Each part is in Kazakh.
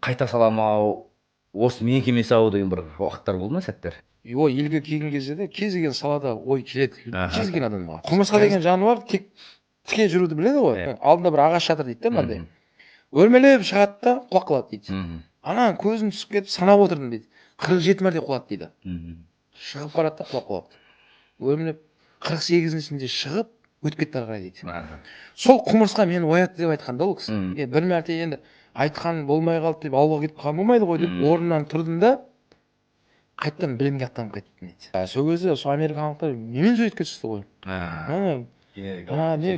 қайта саламау, осы менікі емес ау деген бір уақыттар болды ма, сәттер? Ой, елге келген кезде де кез келген салада ой келеді. Аха. Кез келген адамға. Құмырсқа деген жануар тіке жүруді біледі ғой. Алдында бір ағаш жатыр дейді да мынандай. Өрмелеп шығады да құлап қалады дейді. Ана көзін түсіп кетіп санап отырдым дейді. 47 мәрте құлады дейді. Шығып барады да құлап қалады. Өрмелеп 48-сінде шығып өтіп кетті ары қарай дейді. Сол құмырсқа мені оятты деп айтқан да ол кісі. Бір мәрте енді айтқан болмай қалды деп ауылға кетіп қалған болмайды ғой деп орнымнан тұрдым да қайттан білімге аттанып кеттім дейді. Сол кезде сол американдықтар немен суретке түсті ғой. Не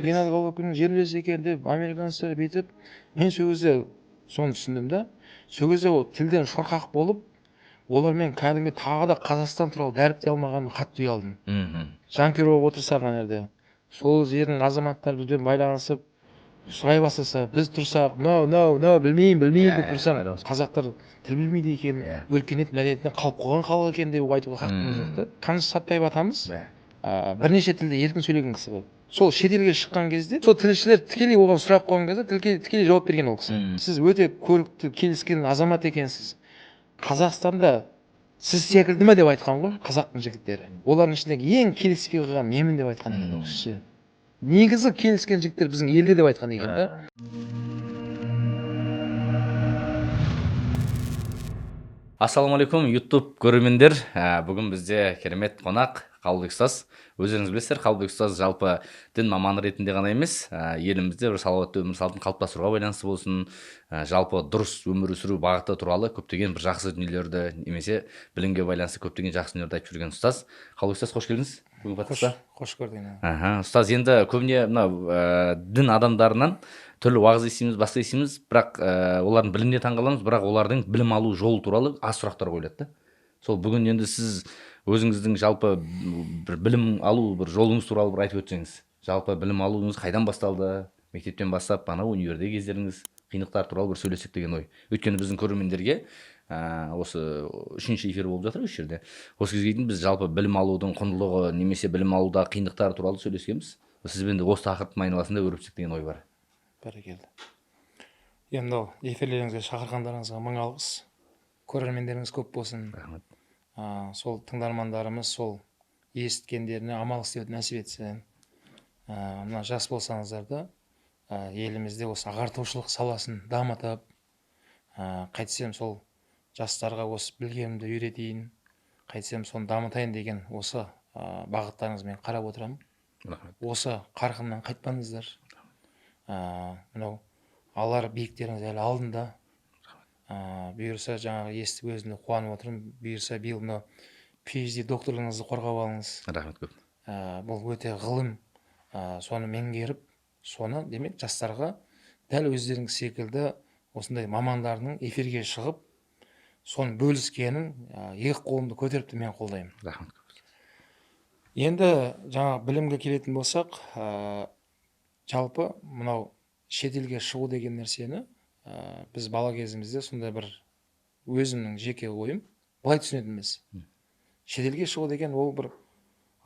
Геннадий Головкиннің жерлесі екен деп американецтер бүйтіп, мен сол кезде соны түсіндім да. Сол кезде ол тілден шорқақ болып, олармен кәдімгі тағы да Қазақстан туралы дәріптей алмағанын қатты ұялдым. Жанкүйер болып отырса ана жерде сол жердің азаматтары бізбен байланысып сұрай бастаса, біз тұрсақ, no, білмеймін деп тұрсам, қазақтар тіл білмейді екен, өркениет мәдениетіне қалып қойған халық екен деп айтуға хақымыз жоқ та. Қаныш Сәтпаев атамыз бірнеше тілде еркін сөйлеген кісі болды. Сол шетелге шыққан кезде, сол тілшілер тікелей оған сұрақ қойған кезде тікелей жауап берген ол кісі. Сіз өте көрікті келіскен азамат екенсіз. Қазақстанда сіз секілді ме деп айтқан ғой қазақтың жігіттері. Олардың ішіндегі ең келіспей қойған менмін деп айтқан екен ол кісі. Негізі келіскен жігіттер біздің елде деп айтқан екен да. Ассалаумағалейкум, YouTube көрермендер. Бүгін бізде керемет қонақ Қалыбек ұстаз. Өздеріңіз білесіздер, Қалыбек ұстаз жалпы дін маманы ретінде ғана емес, елімізде бір салауатты өмір салтын қалыптастыруға байланысты болсын, жалпы дұрыс өмір сүру бағыты туралы көптеген бір жақсы дүниелерді немесе білімге байланысты көптеген жақсы дүниелерді айтып жүрген ұстаз. Қалыбек ұстаз, қош келдіңіз. Қош көрдік. Ұстаз, енді көбіне мына дін адамдарынан түрлі уағыз естиміз, басқа естиміз, бірақ олардың біліміне таңғаламыз, бірақ олардың білім алу жолы туралы аз сұрақтар қойылады. Сол бүгін енді сіз өзіңіздің жалпы бір білім алу бір жолыңыз туралы бір айтып өтсеңіз. Жалпы білім алуыңыз қайдан басталды? Мектептен бастап, универде кездеріңіз, қиындықтар туралы бір сөйлесек деген ой. Өйткені біздің көрермендерге осы үшінші эфир болып жатыр осы жерде. Осы кезге дейін біз жалпы білім алудың құндылығы немесе білім алуда қиындықтар туралы сөйлескенбіз. Сізбен де осы тақырыптың айналасында өрбітсек деген ой бар. Бәрекелді. Енді эфирлеріңізге шақырғандарыңызға мың алғыс. Көрермендеріңіз көп болсын. Рахмет. Сол тыңдармандарымыз сол есіткендеріне амал істеуді нәсіп етсін. Мына жас болсаңыздар да елімізде осы ағартушылық саласын дамытып, қайтсем сол жастарға осы білгенімді үйретейін, қайтсем соны дамытайын деген осы бағыттарыңызбен қарап отырамын. Осы қарқыннан қайтпаңыздар. Мынау алар биіктеріңіз әлі алдында. Бұйырса жаңағы естіп өзімді қуанып отырмын. Бұйырса биыл мынау PhD докторлығыңызды қорғап алыңыз. Рахмет көп. Бұл өте ғылым. Соны меңгеріп, соны демек жастарға дәл өздеріңіз секілді осындай мамандардың эфирге шығып, соны бөліскенін екі қолымды көтеріп мен қолдаймын. Рахмет. Енді жаңа білімге келетін болсақ, жалпы мынау шетелге шығу деген нәрсені біз бала кезімізде сондай бір өзімнің жеке ойым былай түсінетінбіз. Шетелге шығу деген ол бір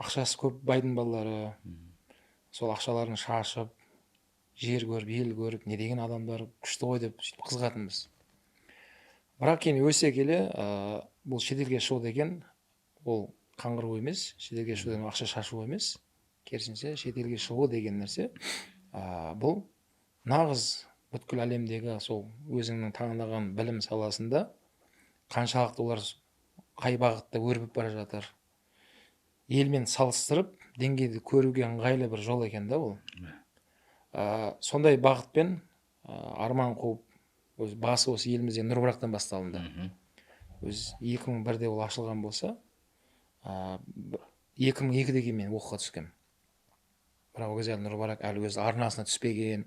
ақшасы көп байдың балалары, сол ақшаларын шашып, жер көріп, ел көріп, не деген адамдар күшті ғой деп қызығатынбыз. Бірақ кейін өсе келе бұл шетелге шығу деген ол қаңғыру емес, шетелге шығу деген ақша шашу емес. Керісінше шетелге шығу деген нәрсе бұл нағыз бүткіл әлемдегі сол өзіңнің таңдаған білім саласында қаншалықты олар қай бағытта өрбіп бара жатыр. Елмен салыстырып, деңгейді көруге ыңғайлы бір жол екен да ол. Сондай бағытпен арман қуып, өз басы осы елімізде Нұрбарақтан басталынды. Өз 2001-де ол ашылған болса, 2002-де мен оқуға түскем. Бірақ ол кезде Нұрбарақ әлі өз арнасына түспеген,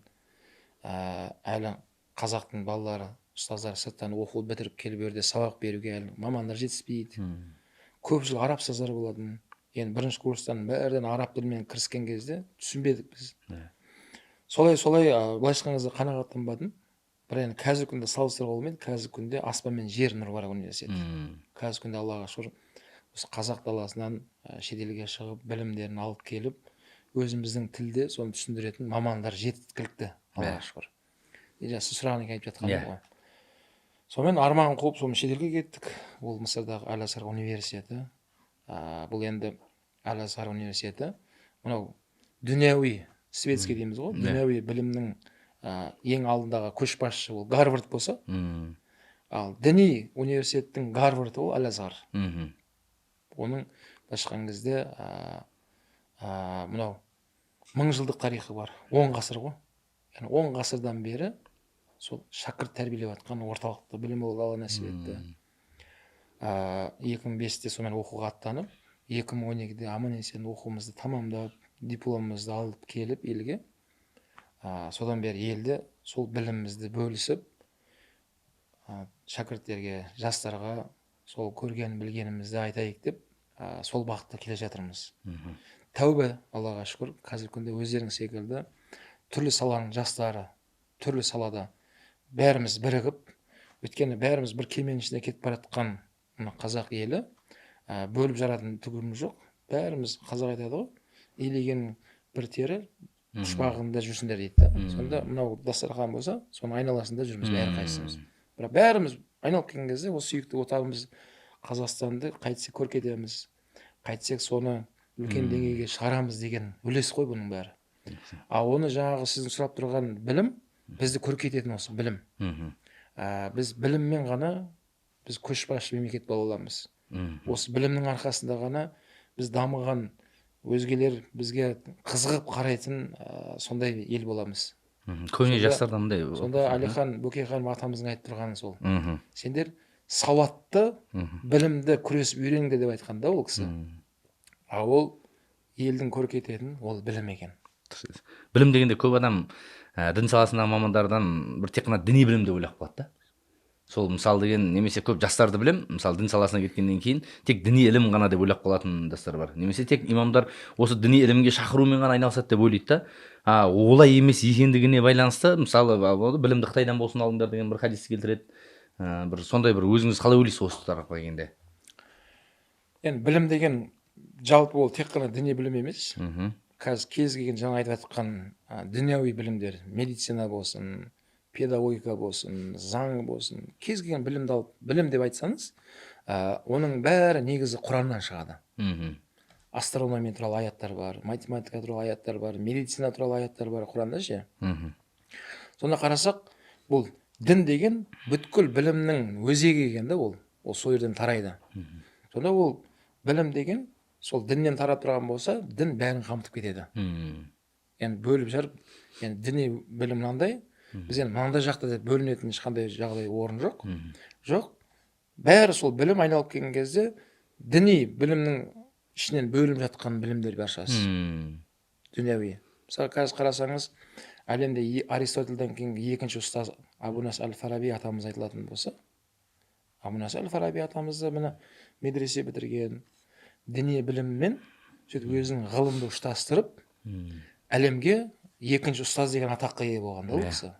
әлі қазақтың балалары, ұстаздары сырттан оқуды бітіріп келіп өрде сабақ беруге әлі мамандар жетіспейді. Көп жыл араб ұстаздары болатын. Енді бірінші курстан бәрден араб тілімен кіріскен кезде түсінбедік біз. Солай былайша айтқан кезде қанағаттанбадым. Бірақ енді қазіргі күнде салыстыруға болмайды. Қазіргі күнде аспан мен жер Нұрбарақ университеті. Қазіргі күнде Аллаға шүкір осы қазақ даласынан шетелге шығып білімдерін алып келіп, өзіміздің тілде соны түсіндіретін мамандар жеткілікті. Аллаға шүкір. Сіз сұраған екен айтып жатқаным ғой. Сонымен арман қуып сонымен шетелге кеттік. Ол Мысырдағы Әл-Азхар университеті. Бұл енді Әл-Азхар университеті мынау дүнияуи светский дейміз ғой, дүнияуи білімнің ең алдындағы көшбасшы ол Гарвард болса, ал діни университеттің Гарварды ол Әл-Азхар. Оның былайша айтқан кезде мынау 1000 жылдық тарихы бар, 10 ғасыр ғой. Яғни 10 ғасырдан бері сол шәкірт тәрбиелеп жатқан орталықта білім алуға Алла нәсіп етті. 2005-те сонымен оқуға аттанып, 2012-де аман есен оқуымызды тамамдап, дипломымызды алып келіп елге, содан бері елде сол білімімізді бөлісіп, шәкірттерге, жастарға сол көрген білгенімізді айтайық деп, сол бағытта келе жатырмыз. Тәубе, Аллаға шүкір, қазіргі күнде өздеріңіз секілді түрлі саланың жастары, түрлі салада бәріміз бірігіп, өйткені бәріміз бір кеменің ішінде кетіп бара жатқан қазақ елі, бөліп жаратын түгіміз жоқ. Бәріміз қазақ айтады ғой, илеген бір тері пұшпағында жүрсіңдер дейді. Сонда мынау дастархан болса, соның айналасында жүрміз әрқайсымыз. Бірақ бәріміз айналып келген кезде осы сүйікті отанымыз Қазақстанды қайтсек көркейтеміз, қайтсек соны үлкен деңгейге шығарамыз деген үлес қой бұның бәрі. Оны жаңағы сіздің сұрап тұрған білім бізді көркейтетін осы білім. Біз біліммен ғана біз көшбасшы мемлекет бола аламыз. Осы білімнің арқасында ғана біз дамыған, өзгелер бізге қызығып қарайтын сондай ел боламыз. Көне жастарда мындай. Сонда Әлихан Бөкейхан атамыздың айтып тұрғаны сол. Сендер сауатты, білімді күресіп үйреніңдер деп айтқан да ол кісі. Ол елдің көркейтетін ол білім екен. Білім дегенде көп адам дін саласындағы мамандардан бір тек қана діни білім деп ойлап қалады да. Сол мысал деген немесе көп жастарды білем, мысалы дін саласына кеткеннен кейін тек діни ілім ғана деп ойлап қалатын жастар бар. Немесе тек имамдар осы діни ілімге шақырумен ғана айналысады деп ойлайды да. Олай емес екендігіне байланысты, мысалы білімді Қытайдан болсын алыңдар деген бір хадис келтіреді. Бір сондай бір өзіңіз қалай ойлайсыз осы тарапқа келгенде? Енді білім деген жалпы ол тек қана діни білім емес. Қазір кез келген жаңа айтып жатқан дүнияуи білімдер, медицина болсын, педагогика болсын, заң болсын, кез келген білімді алып, білім деп айтсаңыз, оның бәрі негізі Құраннан шығады. Астрономия туралы аяттар бар, математика туралы аяттар бар, медицина туралы аяттар бар Құранда ше. Сонда қарасақ, бұл дін деген бүткіл білімнің өзегі екен да ол сол жерден тарайды. Сонда ол білім деген сол діннен тарап тұрған болса, дін бәрін қамтып кетеді. Енді бөліп жарып, енді діни білім мынандай, біз енді мынандай жақта деп бөлінетін ешқандай жағдай орын жоқ. Жоқ. Бәрі сол білім айналып келген кезде діни білімнің ішінен бөлініп жатқан білімдер баршасы. Дүнияуи. Мысалы қазір қарасаңыз, әлемде Аристотельден кейінгі екінші ұстаз Абу Наср әл-Фараби атамыз айтылатын болса, Абу Наср әл-Фараби атамызды міне медресе бітірген, діни біліммен сөйтіп өзінің ғылымды ұштастырып, әлемге екінші ұстаз деген атаққа ие болған да ол кісі.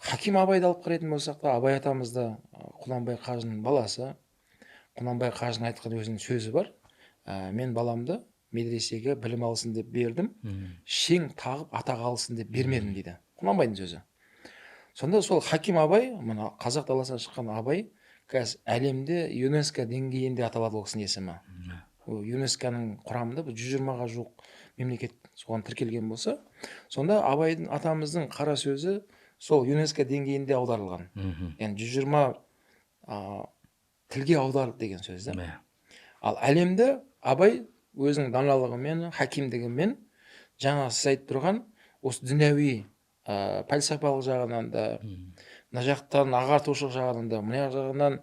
Хаким Абайды алып қарайтын болсақ та, Абай атамызда Құнанбай қажының баласы, Құнанбай қажының айтқан өзінің сөзі бар. Мен баламды медресеге білім алсын деп бердім, шең тағып атақ алсын деп бермедім дейді. Құнанбайдың сөзі. Сонда сол Хаким Абай, мына қазақ даласынан шыққан Абай, қазір әлемде ЮНЕСКО деңгейінде аталады ол кісінің есімі. ЮНЕСКОның құрамында 120-ға жуық мемлекет соған тіркелген болса, сонда Абайдың атамыздың қара сөзі сол ЮНЕСКО деңгейінде аударылған. Яғни 120 тілге аударылды деген сөз да. Ал әлемде Абай өзінің даналығымен, хакимдігімен жаңа сіз айтып тұрған осы дүнияуи пәлсапалық жағынан да, мына жақтан ағартушылық жағынан да, мына жағынан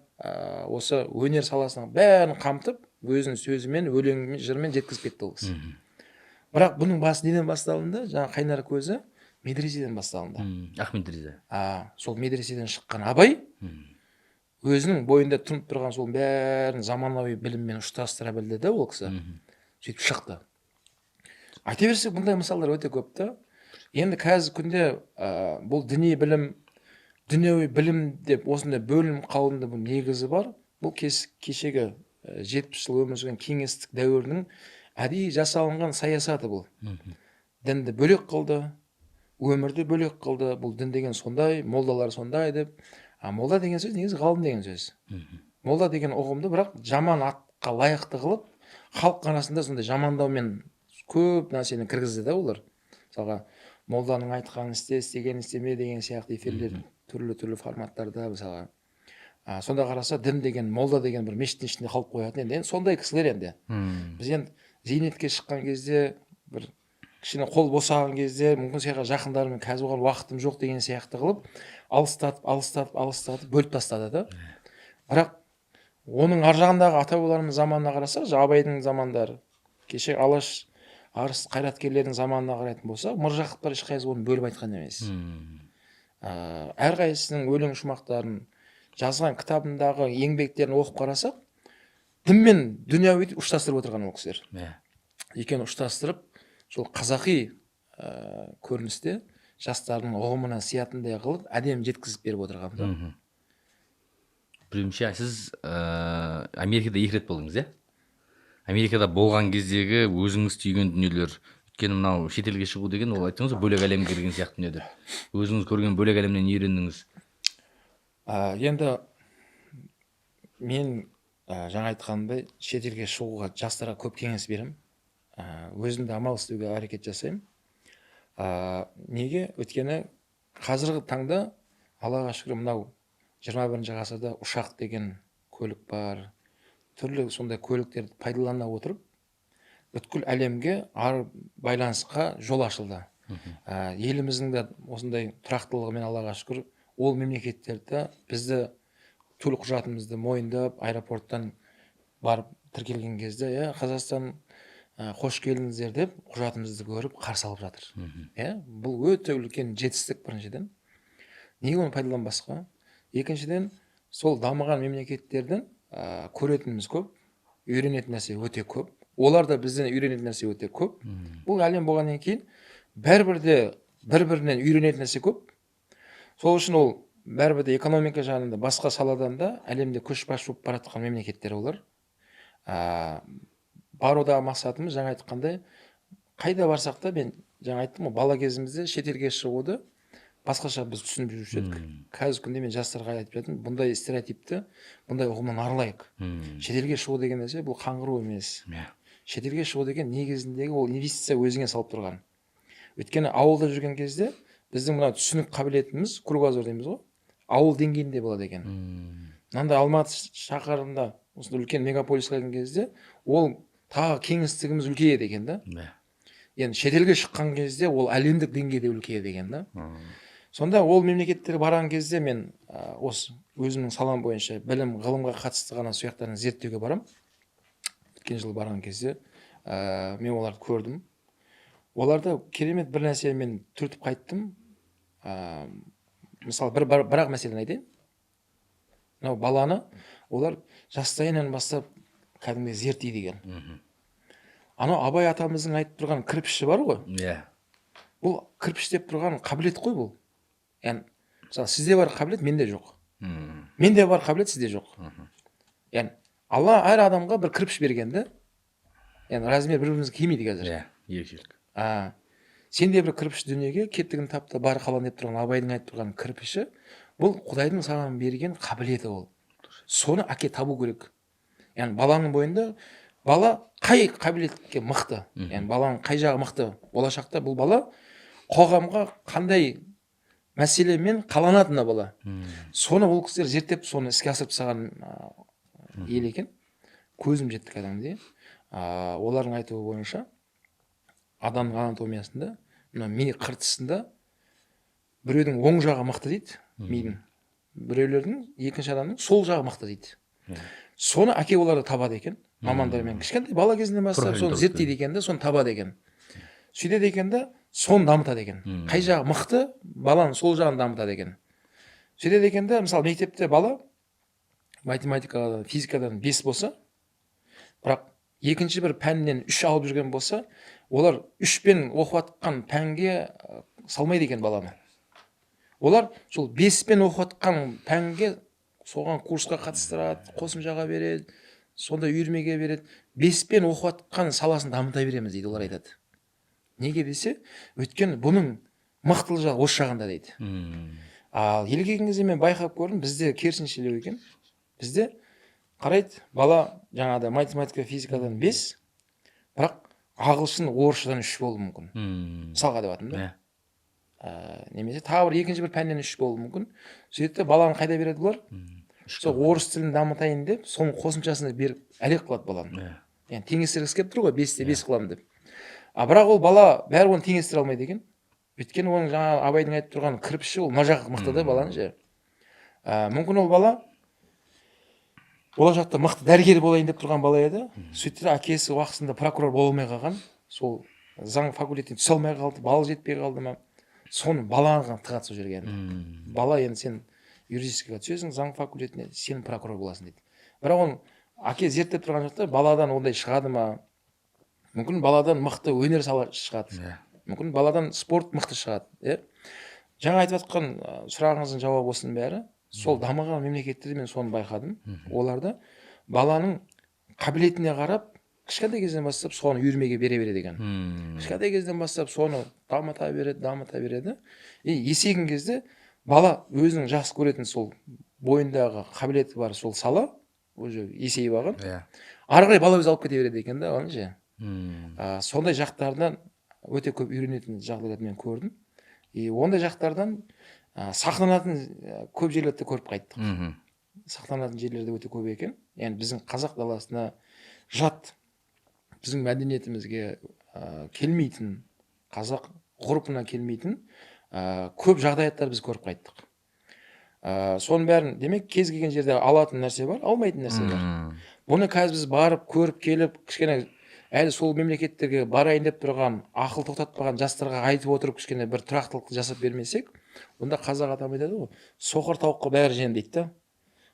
осы өнер саласының бәрін қамтып, өзінің сөзімен, өлеңімен, жырмен жеткізіп кетті ол кісі. Бірақ бұның басы неден басталынды? Жаңа қайнар көзі медреседен басталынды. Ақ медресе. Сол медреседен шыққан Абай өзінің бойында тұнып тұрған сол бәрін заманауи біліммен ұштастыра білді да ол кісі. Сөйтіп шықты. Айта берсек, бұндай мысалдар өте көп та. Енді қазіргі күнде бұл діни білім, дүнияуи білім деп осындай бөлім қалуында бұл негізі бар. Бұл кешегі 70 жыл өмір сүрген кеңестік дәуірінің әдейі жасалынған саясаты бұл. Дінді бөлек қылды, өмірді бөлек қылды. Бұл дін деген сондай, молдалар сондай деп, молда деген сөз негізі ғалым деген сөз. Молда деген ұғымды бірақ жаман атқа лайықты қылып, халық арасында сондай жамандаумен көп нәрсені кіргізді да олар. Мысалға, молданың айтқанын істе, істегенін істеме деген сияқты эфирлер түрлі форматтарда, мысалға. Сонда қараса, дін деген, молда деген бір мешіттің ішінде қалып қоятын. Енді сондай кісілер енді. Біз енді зейнетке шыққан кезде, бір кішкене қол босаған кезде, мүмкін сыйға жақындарымен қазір оған уақытым жоқ деген сияқты қылып, алыстатып бөліп тастады да. Бірақ оның ар жағындағы ата бабаларымыз заманына қарасақ, Абайдың замандары, кеше Алаш арыс қайраткерлердің заманына қарайтын болсақ, міржақыптар ешқайсысы оны бөліп айтқан емес. Әрқайсысының өлең шумақтарын, жазған кітабындағы еңбектерін оқып қарасақ, дін мен дүнияуи ұштастырып отырған ол кісілер. Екеуін ұштастырып, сол қазақи көріністе жастардың ұғымына сиятындай қылып, әдемі жеткізіп беріп отырған. Білуімше, сіз Америкада 2 рет болдыңыз, Америкада болған кездегі өзіңіз түйген дүниелер, өйткені мынау шетелге шығу деген, ол айттыңыз ғой, бөлек әлемге кірген сияқты дүниелер. Өзіңіз көрген бөлек әлемнен не үйрендіңіз? Енді мен жаңа айтқанымдай шетелге шығуға жастарға көп кеңес беремін. Өзімді амал істеуге әрекет жасаймын. Неге? Өйткені қазіргі таңда, Аллаға шүкір, мынау 21 ғасырда ұшақ деген көлік бар, түрлі сондай көліктерді пайдалана отырып, бүткіл әлемге байланысқа жол ашылды. Еліміздің де осындай тұрақтылығымен, Аллаға шүкір, ол мемлекеттерді бізді төл құжатымызды мойындап, аэропорттан барып тіркелген кезде, Қазақстан қош келдіңіздер деп құжатымызды көріп қарсы алып жатыр. Бұл өте үлкен жетістік біріншіден. Неге оны пайдаланбасқа? Екіншіден, сол дамыған мемлекеттердің көретініміз көп, үйренетін нәрсе өте көп. Олар да бізден үйренетін нәрсе өте көп. Бұл әлем болғаннан кейін бәрібір де бір-бірінен үйренетін нәрсе көп. Сол үшін ол бәрібір де экономика жағында, басқа саладан да әлемде көшбасшы болып бара жатқан мемлекеттер олар. Барудағы мақсатымыз, жаңа айтқандай, қайда барсақ та, мен жаңа айттым ғой, бала кезімізде шетелге шығуды басқаша біз түсініп жүруші едік. Қазіргі күнде мен жастарға айтып жатырмын, бұндай стереотипті, бұндай ұғымнан арылайық. Шетелге шығу деген нәрсе бұл қаңғыру емес. Шетелге шығу деген негізіндегі ол инвестиция өзіңе салып тұрған. Өйткені ауылда жүрген кезде біздің мына түсінік қабілетіміз, кругозор дейміз ғой, ауыл деңгейінде болады екен. Мынандай Алматы шаһарында, осындай үлкен мегаполиске келген кезде, ол тағы кеңістігіміз үлкейеді екен да. Енді шетелге шыққан кезде ол әлемдік деңгейде үлкейеді екен да. Сонда ол мемлекеттерге барған кезде мен осы өзімнің салам бойынша білім, ғылымға қатысты ғана сұяқтарын зерттеуге барам. Өткен жылы барған кезде мен оларды көрдім. Оларда керемет бір нәрсе мен түртіп қайттым. Мысалы, бірақ мәселені айтайын. Мынау баланы олар жастайынан бастап кәдімгі зерттейді екен. Анау Абай атамыздың айтып тұрған кірпіші бар ғой? Бұл кірпіш деп тұрған қабілет қой бұл. Яғни, мысалы, сізде бар қабілет, менде жоқ. Менде бар қабілет, сізде жоқ. Яғни, Алла әр адамға бір кірпіш бергенді. Яғни, размер бір-бірімізге келмейді қазір. Ерекшелік. Сенде бір кірпіш дүниеге кеттігін тапты, бар қалан деп тұрған Абайдың айтып тұрған кірпіші, бұл Құдайдың саған берген қабілеті ол. Соны әке табу керек. Яғни, баланың бойында бала қай қабілетке мықты, яғни баланың қай жағы мықты болашақта, бұл бала қоғамға қандай мәселемен қаланатыны бала. Соны ол кісілер зерттеп, соны іске асырып тастаған ел екен. Көзім жетті кәдімгідей. Олардың айтуы бойынша адамның анатомиясында, ми қыртысында біреудің оң жағы мықты дейді, мидың. Біреулердің, екінші адамның сол жағы мықты дейді. Соны әке оларды табады екен. Мамандармен кішкентай бала кезінен бастап соны зерттейді екен де, соны табады екен. Сөйтеді екен де, соны дамытады екен. Қай жағы мықты, баланың сол жағын дамытады екен. Сөйтеді екен де, мысалы, мектепте бала математикадан, физикадан 5 болса, бірақ екінші бір пәннен 3 алып жүрген болса, олар 3-пен оқып жатқан пәнге салмайды екен баланы. Олар сол 5-пен оқып жатқан пәнге соған курсқа қатыстырады, қосымшаға береді, сонда үйірмеге береді. 5-пен оқып жатқан саласын дамыта береміз дейді, олар айтады. Неге десе, өйткені бұның мықтылығы осы жағында дейді. Ал елге келген кезде мен байқап көрдім, бізде керісіншелеу екен. Бізде қарайды, бала жаңағыда математика, физикадан 5, бірақ ағылшын, орысшадан 3 болуы мүмкін. Мысалға деп жатырмын да. Немесе тағы бір екінші бір пәннен 3 болуы мүмкін. Сөйтіп баланы қайда береді бұлар? Сол орыс тілін дамытайын деп, соның қосымшасына беріп әлек қылады баланы. Yani теңестіргісі келіп тұр ғой, 5-те 5 қыламын деп. Бірақ ол бала бәрі оны теңестіре алмайды екен. Өйткені оның жаңа Абайдың айтып тұрған кірпіші ол мына жағы мықты да баланы ше. Мүмкін ол бала болашақта мықты дәрігер болайын деп тұрған бала еді. Сөйтті әкесі уақытында прокурор бола алмай қалған. Сол заң факультетіне түсе алмай қалды, балы жетпей қалды ма. Соны балаға тығады сол жерге енді. Бала енді сен юридическийға түсесің, заң факультетіне, сен прокурор боласың дейді. Бірақ оны әке зерттеп тұрған жақта баладан ондай шығады ма? Мүмкін баладан мықты өнер сала шығады. Мүмкін баладан спорт мықты шығады. Жаңа айтып жатқан сұрағыңыздың жауабы осының бәрі. Сол дамыған мемлекеттерде мен соны байқадым. Оларда баланың қабілетіне қарап, кішкентай кезден бастап соны үйірмеге бере екен. Кішкентай кезден бастап соны дамыта береді. Есейген кезде бала өзінің жақсы көретін сол бойындағы қабілеті бар сол сала уже есейіп алған. Ары қарай бала өзі алып кете береді екен да, оны ше. Сондай жақтардан өте көп үйренетін жағдайларды мен көрдім. Ондай жақтардан сақтанатын көп жерлерді көріп қайттық. Сақтанатын жерлерде өте көп екен. Yani біздің қазақ даласына жат, біздің мәдениетімізге келмейтін, қазақ ғұрпына келмейтін көп жағдаяттар біз көріп қайттық. Соның бәрін демек кез келген жерде алатын нәрсе бар, алмайтын нәрсе бар. Бұны қазір біз барып көріп келіп, кішкене әлі сол мемлекеттерге барайын деп тұрған, ақыл тоқтатпаған жастарға айтып отырып кішкене бір тұрақтылықты жасап бермесек, онда қазақ атам айтады ғой, соқыр тауыққа бәрі жем дейді да.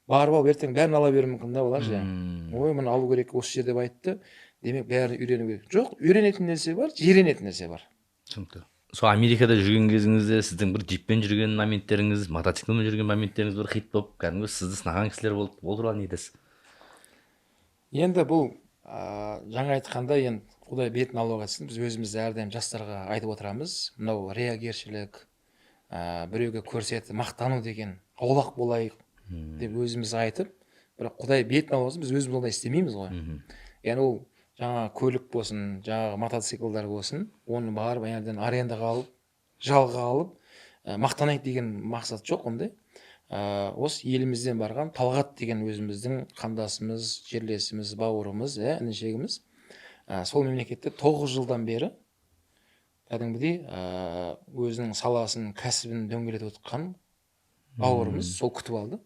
Барып алып ертең бәрін ала беруі мүмкін да олар же. Ой, мұны алу керек осы жерде деп айтты. Демек бәрін үйрену керек. Жоқ, үйренетін нәрсе бар, жиренетін нәрсе бар. Түсінікті. Сол Америкада жүрген кезіңізде сіздің бір джиппен жүрген моменттеріңіз, мотоциклмен жүрген моменттеріңіз бір хит болып, кәдімгі сізді сынаған кісілер болды. Ол туралы не айтасыз? Енді бұл жаңа айтқанда енді Құдай бетін алуға кетсін, біз өзімізді әрдайым жастарға айтып отырамыз. Мынау реагершілік, біреуге көрсетіп мақтану деген аулақ болайық деп өзіміз айтып, бірақ Құдай бетін алуға біз өзіміз ондай істемейміз ғой. Yani ол жаңа көлік болсын, жаңа мотоциклдар болсын, оны барып әйелден арендаға алып, жалға алып, мақтанайық деген мақсат жоқ ондай. Осы елімізден барған Талғат деген өзіміздің қандасымыз, жерлесіміз, бауырымыз, інішегіміз. Сол мемлекетте 9 жылдан бері кәдімгідей өзінің саласын, кәсібін дөңгелетіп отырған бауырымыз сол күтіп алды.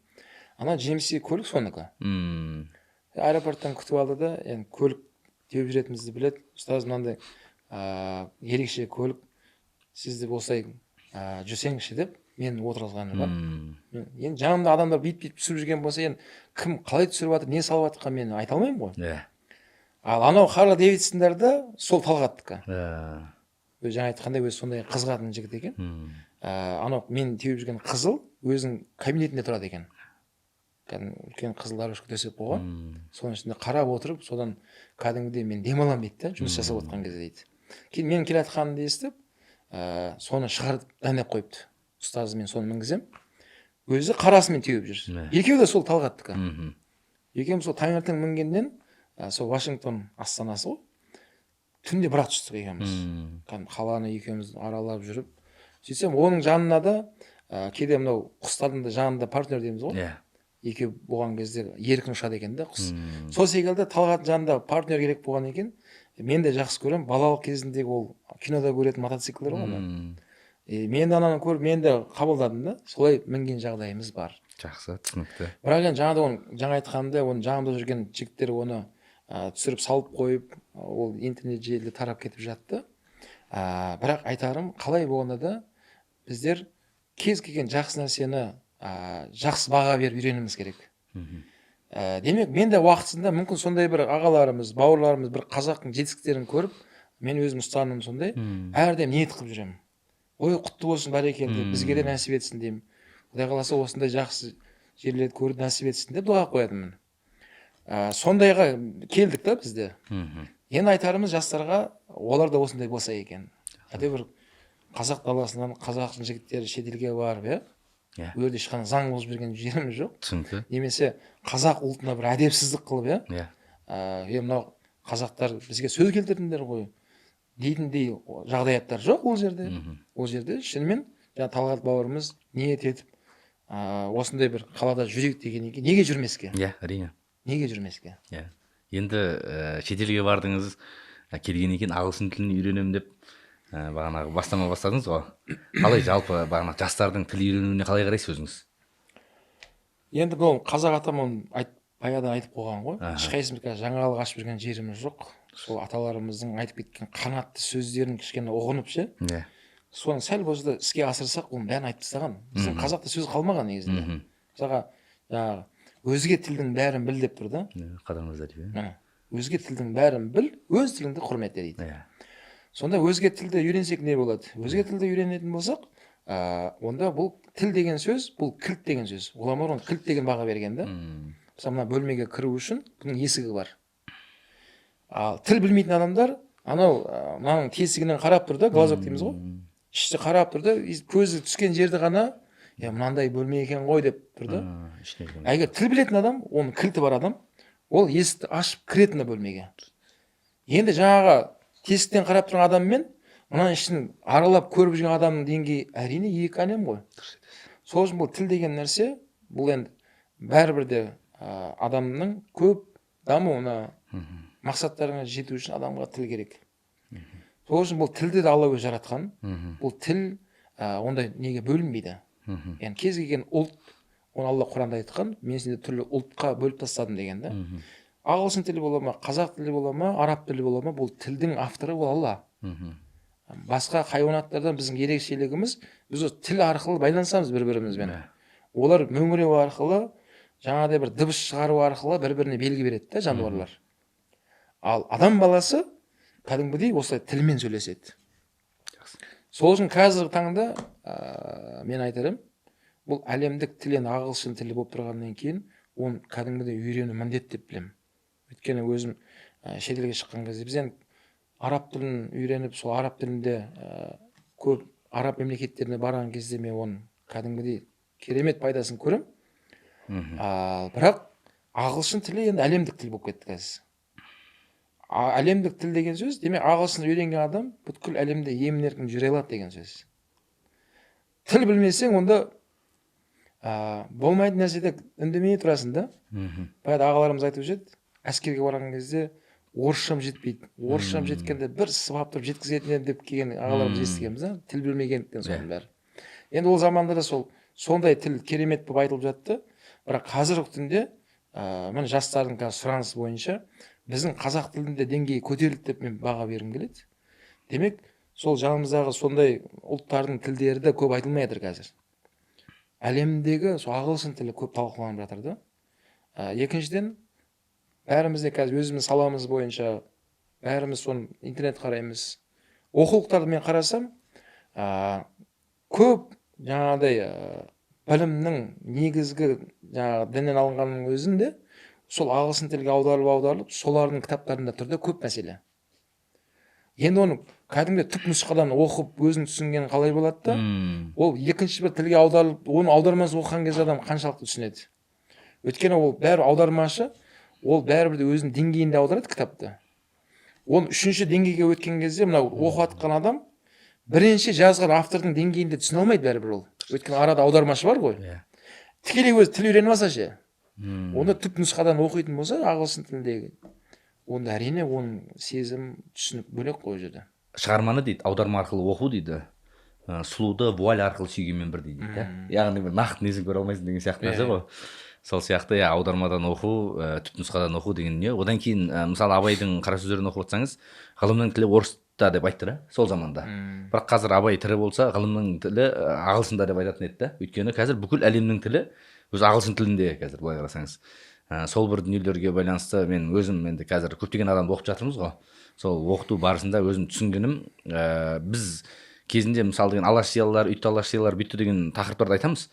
Ана GMC көлік соныкі. Аэропорттан күтіп алды да, енді көлік теуіп жүретімізді біледі. Ұстаз, мынандай ерекше көлік, сізді осылай жүрсеңізші деп мен отырғызғаны бар. Енді жанымда адамдар бит-бит түсіріп жүрген болса, енді кім қалай түсіріп жатыр, не салып жатқан мен айта алмаймын ғой. Ал анау Харли Дэвидсондарда сол Талғаттікі. Жаңа айтқандай өзі сондай қызығатын жігіт екен. Анау мен теуіп жүрген қызыл өзінің кабинетінде тұрады екен. Үлкен қызыл дорожка төсеп қойған. Соның ішінде қарап отырып, содан кәдімгідей мен демаламын дейді да, жұмыс жасап отқан кезде дейді. Кейін мен келе жатқанымды естіп, соны шығарып дайындап қойыпты. Ұстазы мен соны мінгізем. Өзі қарасымен теуіп жүр. Екеуі де сол Талғаттікі. Екеуім сол таңертең мінгеннен, сол Вашингтон астанасы ғой. Түнде бірақ түстік екеуміз. Қаланы екеуміз аралап жүріп. Сөйтсем, оның жанына да, кейде мынау құстардың да жанында партнер дейміз ғой. Екеу болған кезде еркін ұшады екен да құс. Сол секілді Талғат жанында партнер керек болған екен. Мен де жақсы көремін. Балалық кезіндегі ол кинода көретін мотоциклдар ғой. Мен де ананы көріп, мен де қабылдадым да. Солай мінген жағдайымыз бар. Жақсы, түсінікті. Бірақ енді жаңа айтқанымда, оның жанымда жүрген жігіттер оны түсіріп салып қойып, ол интернет желіде тарап кетіп жатты. Бірақ айтарым, қалай болғанда да біздер кез келген жақсы нәрсені жақсы баға беріп үйреніміз керек. Демек, мен де уақытысында мүмкін сондай бір ағаларымыз, бауырларымыз бір қазақтың жетістіктерін көріп, мен өзім ұстаным сондай, әрдайым ниет қылып жүремін. Ой, құтты болсын, бәрекелді, бізге де нәсіп етсін деймін. Құдай қаласа осындай жақсы жерлерді көріп нәсіп етсін деп дұға қоятынмын. Сондайға келдік та бізде. Енді айтарымыз жастарға, олар да осындай болса екен. Әйтеуір қазақ даласынан қазақтың жігіттері шетелге барып, Иә. ол жерде ешқандай заң бұзып жүрген жеріміз жоқ. Түсінікті. Немесе қазақ ұлтына бір әдепсіздік қылып, Иә. мынау қазақтар бізге сөз келтірдіңдер ғой дейтіндей жағдаяттар жоқ ол жерде. Ол жерде шынымен жаңа Талғат бауырымыз ниет етіп осындай бір қалада жүрейік дегеннен кейін неге жүрмеске? Иә, әрине. Неге жүрмеске? Иә. Енді шетелге бардыңыз, келгеннен кейін ағылшын тілін үйренемін деп бағанағы бастама бастадыңыз ғой. Қалай жалпы бағанағы жастардың тіл үйренуіне қалай қарайсыз өзіңіз? Енді бұл қазақ атам оны баяғыдан айтып қойған ғой. Ешқайсымыз қазір жаңалық ашып жүрген жеріміз жоқ. Сол аталарымыздың айтып кеткен қанатты сөздерін кішкене ұғынып ше. Иә. Соны сәл болса да іске асырсақ, оның бәрін айтып тастаған. Біздің қазақта сөз қалмаған негізінде. Мысалға жаңағы өзге тілдің бәрін біл деп тұр да. Қадамыңызда деп. Өзге тілдің бәрін біл, өз тіліңді құрметте дейді. Сонда өзге тілді үйренсек не болады? Өзге тілді үйренетін болсақ, онда бұл тіл деген сөз, бұл кілт деген сөз. Ғұламалар оны кілт деген баға берген да. Мысалы мына бөлмеге кіру үшін бұның есігі бар. Ал тіл білмейтін адамдар мынаның тесігінен қарап тұр да, глазок дейміз ғой. Іште қарап тұр да, көзі түскен жерді ғана, мынандай бөлме екен ғой деп тұр да. Егер тіл білетін адам, оның кілті бар адам, ол есікті ашып кіретін бөлмеге. Енді жаңағы тесіктен қарап тұрған адаммен мынаның ішін аралап көріп жүрген адамның деңгейі әрине екі әлем ғой. Сол үшін бұл тіл деген нәрсе, бұл енді бәрібір де адамның көп дамуына, мақсаттарына жету үшін адамға тіл керек. Сол үшін бұл тілді де Алла өзі жаратқан. Бұл тіл ондай неге бөлінбейді. Яғни кез келген ұлт, оны Алла Құранда айтқан, мен сені түрлі ұлтқа бөліп тастадым деген да. Ағылшын тілі бола ма, қазақ тілі бола ма, араб тілі бола ма, бұл тілдің авторы ол Алла. Басқа хайуанаттардан біздің ерекшелігіміз, біз осы тіл арқылы байланысамыз бір-бірімізбен. Олар мөңіреу арқылы, жаңағыдай бір дыбыс шығару арқылы бір-біріне белгі береді да жануарлар. Ал адам баласы кәдімгідей осылай тілмен сөйлеседі. Сол үшін қазіргі таңда мен айтарым, бұл әлемдік тіл енді ағылшын тілі болып тұрғаннан кейін, оны кәдімгідей үйрену міндет деп білемін. Өйткені өзім шетелге шыққан кезде біз енді араб тілін үйреніп, сол араб тілінде көп араб мемлекеттеріне барған кезде мен оның кәдімгідей керемет пайдасын көрем. Бірақ ағылшын тілі енді әлемдік тіл болып кетті қазір. Әлемдік тіл деген сөз, демек ағылшын үйренген адам бүткіл әлемде емін-еркін жүре алады деген сөз. Тіл білмесең, онда болмайтын нәрседе үндемей тұрасың да. Баяғыда ағаларымыз айтып жүреді, әскерге барған кезде орысшам жетпейді. Орысшам жеткенде бір сыбап тұрып жеткізетін деп келген ағаларымыз естігенбіз да, тіл білмегендіктен соның бәрі. Енді ол заманда да сондай тіл керемет болып айтылып жатты. Бірақ қазіргі күнде міне жастардың сұранысы бойынша біздің қазақ тілінде деңгейі көтерілді деп мен баға бергім келеді. Демек, сол жанымыздағы сондай ұлттардың тілдері де көп айтылмай жатыр қазір. Әлемдегі сол ағылшын тілі көп талқыланып жатыр да. Екіншіден, бәрімізде қазір өзіміз саламыз бойынша бәріміз соны интернет қараймыз. Оқулықтарды мен қарасам, көп жаңағыдай білімнің негізгі жаңағы діннен алынғанның өзінде сол ағылшын тілге аударылып, солардың кітаптарында тұрды көп мәселе. Енді оны кәдімгі түп нұсқадан оқып, өзін түсінген қалай болады да, ол екінші бір тілге аударылып, оны аудармасын оқыған кезде адам қаншалықты түсінеді. Өйткені ол бәрі аудармашы, ол бәрібір де өзінің деңгейінде аударады кітапты. Оны үшінші деңгейге өткен кезде, мынау оқып жатқан адам бірінші жазған автордың деңгейінде түсіне алмайды бәрібір ол. Өйткені арада аудармашы бар ғой. Тікелей өзі тіл үйреніп алса ше. Оны түп нұсқадан оқитын болса, ағылшын тіліндегі, онда әрине оның сезім, түсінік бөлек қой жерде. Шығарманы дейді, аударма арқылы оқу дейді. Сұлуды вуаль арқылы сүйгенмен бір дейді. Яғни бір нақты несін көре алмайсың деген сияқты нәрсе ғой. Сол сияқты аудармадан оқу, түп нұсқадан оқу деген не. Одан кейін мысалы Абайдың қара сөздерін оқып отырсаңыз, ғылымның тілі орыста деп айтты да, сол заманда. Бірақ қазір Абай тірі болса, ғылымның тілі ағылшында деп айтатын еді да. Өйткені қазір бүкіл әлемнің тілі өз ағылшын тілінде қазір былай қарасаңыз. Сол бір дүниелерге байланысты мен өзім енді қазір көптеген адамды оқып жатырмыз ғой. Сол оқыту барысында өзім түсінгенім, біз кезінде мысалы деген алаш зиялылар, үйтті алаш зиялылар бүйтті деген тақырыптарды айтамыз.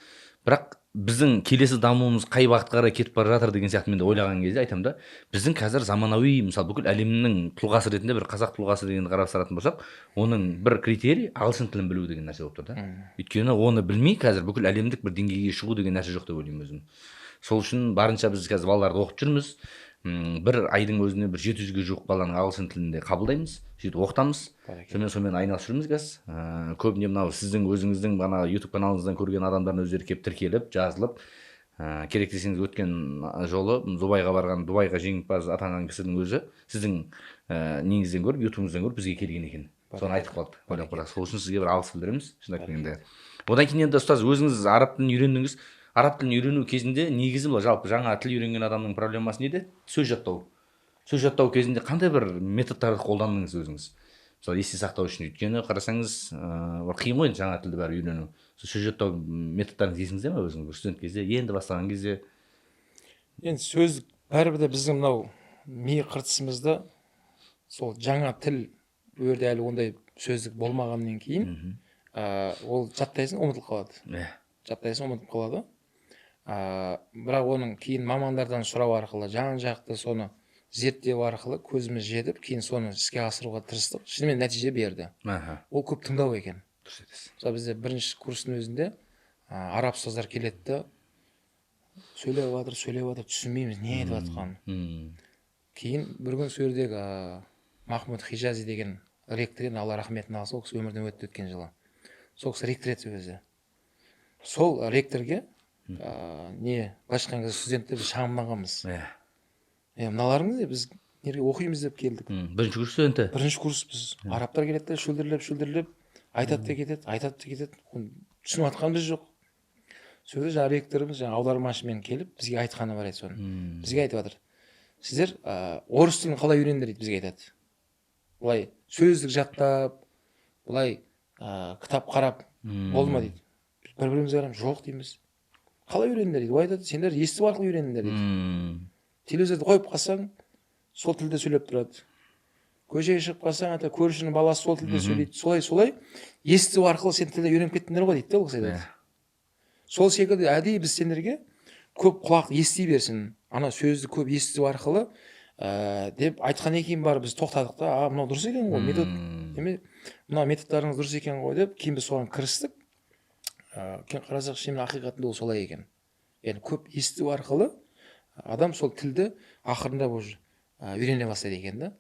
Бірақ біздің келесі дамуымыз қай бағытқа қарай кетіп бара жатыр деген сияқты мен де ойлаған кезде айтамын да, біздің қазір заманауи, мысалы бүкіл әлемнің тұлғасы ретінде бір қазақ тұлғасы дегенді қарастыратын болсақ, оның бір критерий ағылшын тілін білу деген нәрсе болып тұр да. Өйткені оны білмей қазір бүкіл әлемдік бір деңгейге шығу деген нәрсе жоқ деп ойлаймын өзім. Сол үшін барынша біз қазір балаларды оқып жүрміз. Бір айдың өзіне бір 700-ге жуық баланы ағылшын тілінде қабылдаймыз, сөйтіп оқытамыз. Сонымен айналысып жүрміз қазір. Көбіне мынау сіздің өзіңіздің ана YouTube каналыңыздан көрген адамдардың өздері келіп тіркеліп, жазылып, керек десеңіз өткен жолы Дубайға барған, Дубайға жеңімпаз атанған кісінің өзі сіздің неңізден көріп, ютубыңыздан көріп бізге келген екен. Соны айтып қалды. Ойлап қарасақ, сол үшін сізге бір алғыс білдіреміз, шындап келгенде. Одан кейін енді ұстаз, өзіңіз араб тілін үйрендіңіз. Араб тілін үйрену кезінде негізі бұл жалпы жаңа тіл үйренген адамның проблемасы неде? Сөз жаттау. Сөз жаттау кезінде қандай бір методтарды қолдандыңыз өзіңіз? Мысалы есте сақтау үшін. Өйткені қарасаңыз, қиын ғой жаңа тілді бәрі үйрену. Сөз жаттау методтарыңыз есіңізде ме өзіңіз бір студент кезде, енді бастаған кезде? Енді сөз бәрібір де біздің мынау ми қыртысымызда сол жаңа тіл өрде әлі ондай сөздік болмағаннан кейін ол жаттайсың, ұмытылып қалады. Жаттайсың, ұмытылып қалады. Бірақ оның кейін мамандардан сұрау арқылы, жан-жақты соны зерттеу арқылы көзіміз жетіп, кейін соны іске асыруға тырыстық. Шынымен нәтиже берді. Ол көп тыңдау екен. Мысалы бізде бірінші курстың өзінде араб ұстаздар келеді де, сөйлеп жатыр, түсінбейміз не айтып жатқанын. Кейін бір күн сол жердегі Махмуд Хижази деген ректор еді, алла рахметін алсын, ол кісі өмірден өтті өткен жылы. Сол кісі ректор еді өзі. Сол ректорге былайша айтқан кезде студенттер біз шағымданғанбыз. Мыналарыңыз не, біз неге оқимыз деп келдік. Бірінші курс студенті. Бірінші курс біз. Арабтар келеді де шөлдірлеп айтады да кетеді. Түсініп жатқанымыз жоқ. Сөзі жаңа ректорымыз, жаңа аудармашымен келіп бізге айтқаны бар еді соны. Бізге айтып жатыр. Сіздер орыс тілін қалай үйрендіңдер дейді, бізге айтады. Былай сөздік жаттап, былай кітап қарап болма дейді. Бір-бірімізге қарап жоқ дейміз. Қалай үйрендіңдер дейді. Ол айтады, сендер есту арқылы үйрендіңдер дейді. Телевизорды қойып қалсаң, сол тілде сөйлеп тұрады. Көшеге шығып қалсаң, көршінің баласы сол тілде сөйлейді. Солай есту арқылы сен тілді үйреніп кеттіңдер ғой дейді, ол кісі айтады. Сол секілді әдейі біз сендерге көп құлақ ести берсін, ана сөзді көп есту арқылы деп айтқан екен бар, біз тоқтадық та, мынау дұрыс екен ғой, метод, мына методтарыңыз дұрыс екен ғой деп, кейін біз соған кірістік. Кейін қарасақ, шынымен ақиқатында ол солай екен. Яғни көп есту арқылы адам сол тілді ақырында уже үйрене бастайды екен да.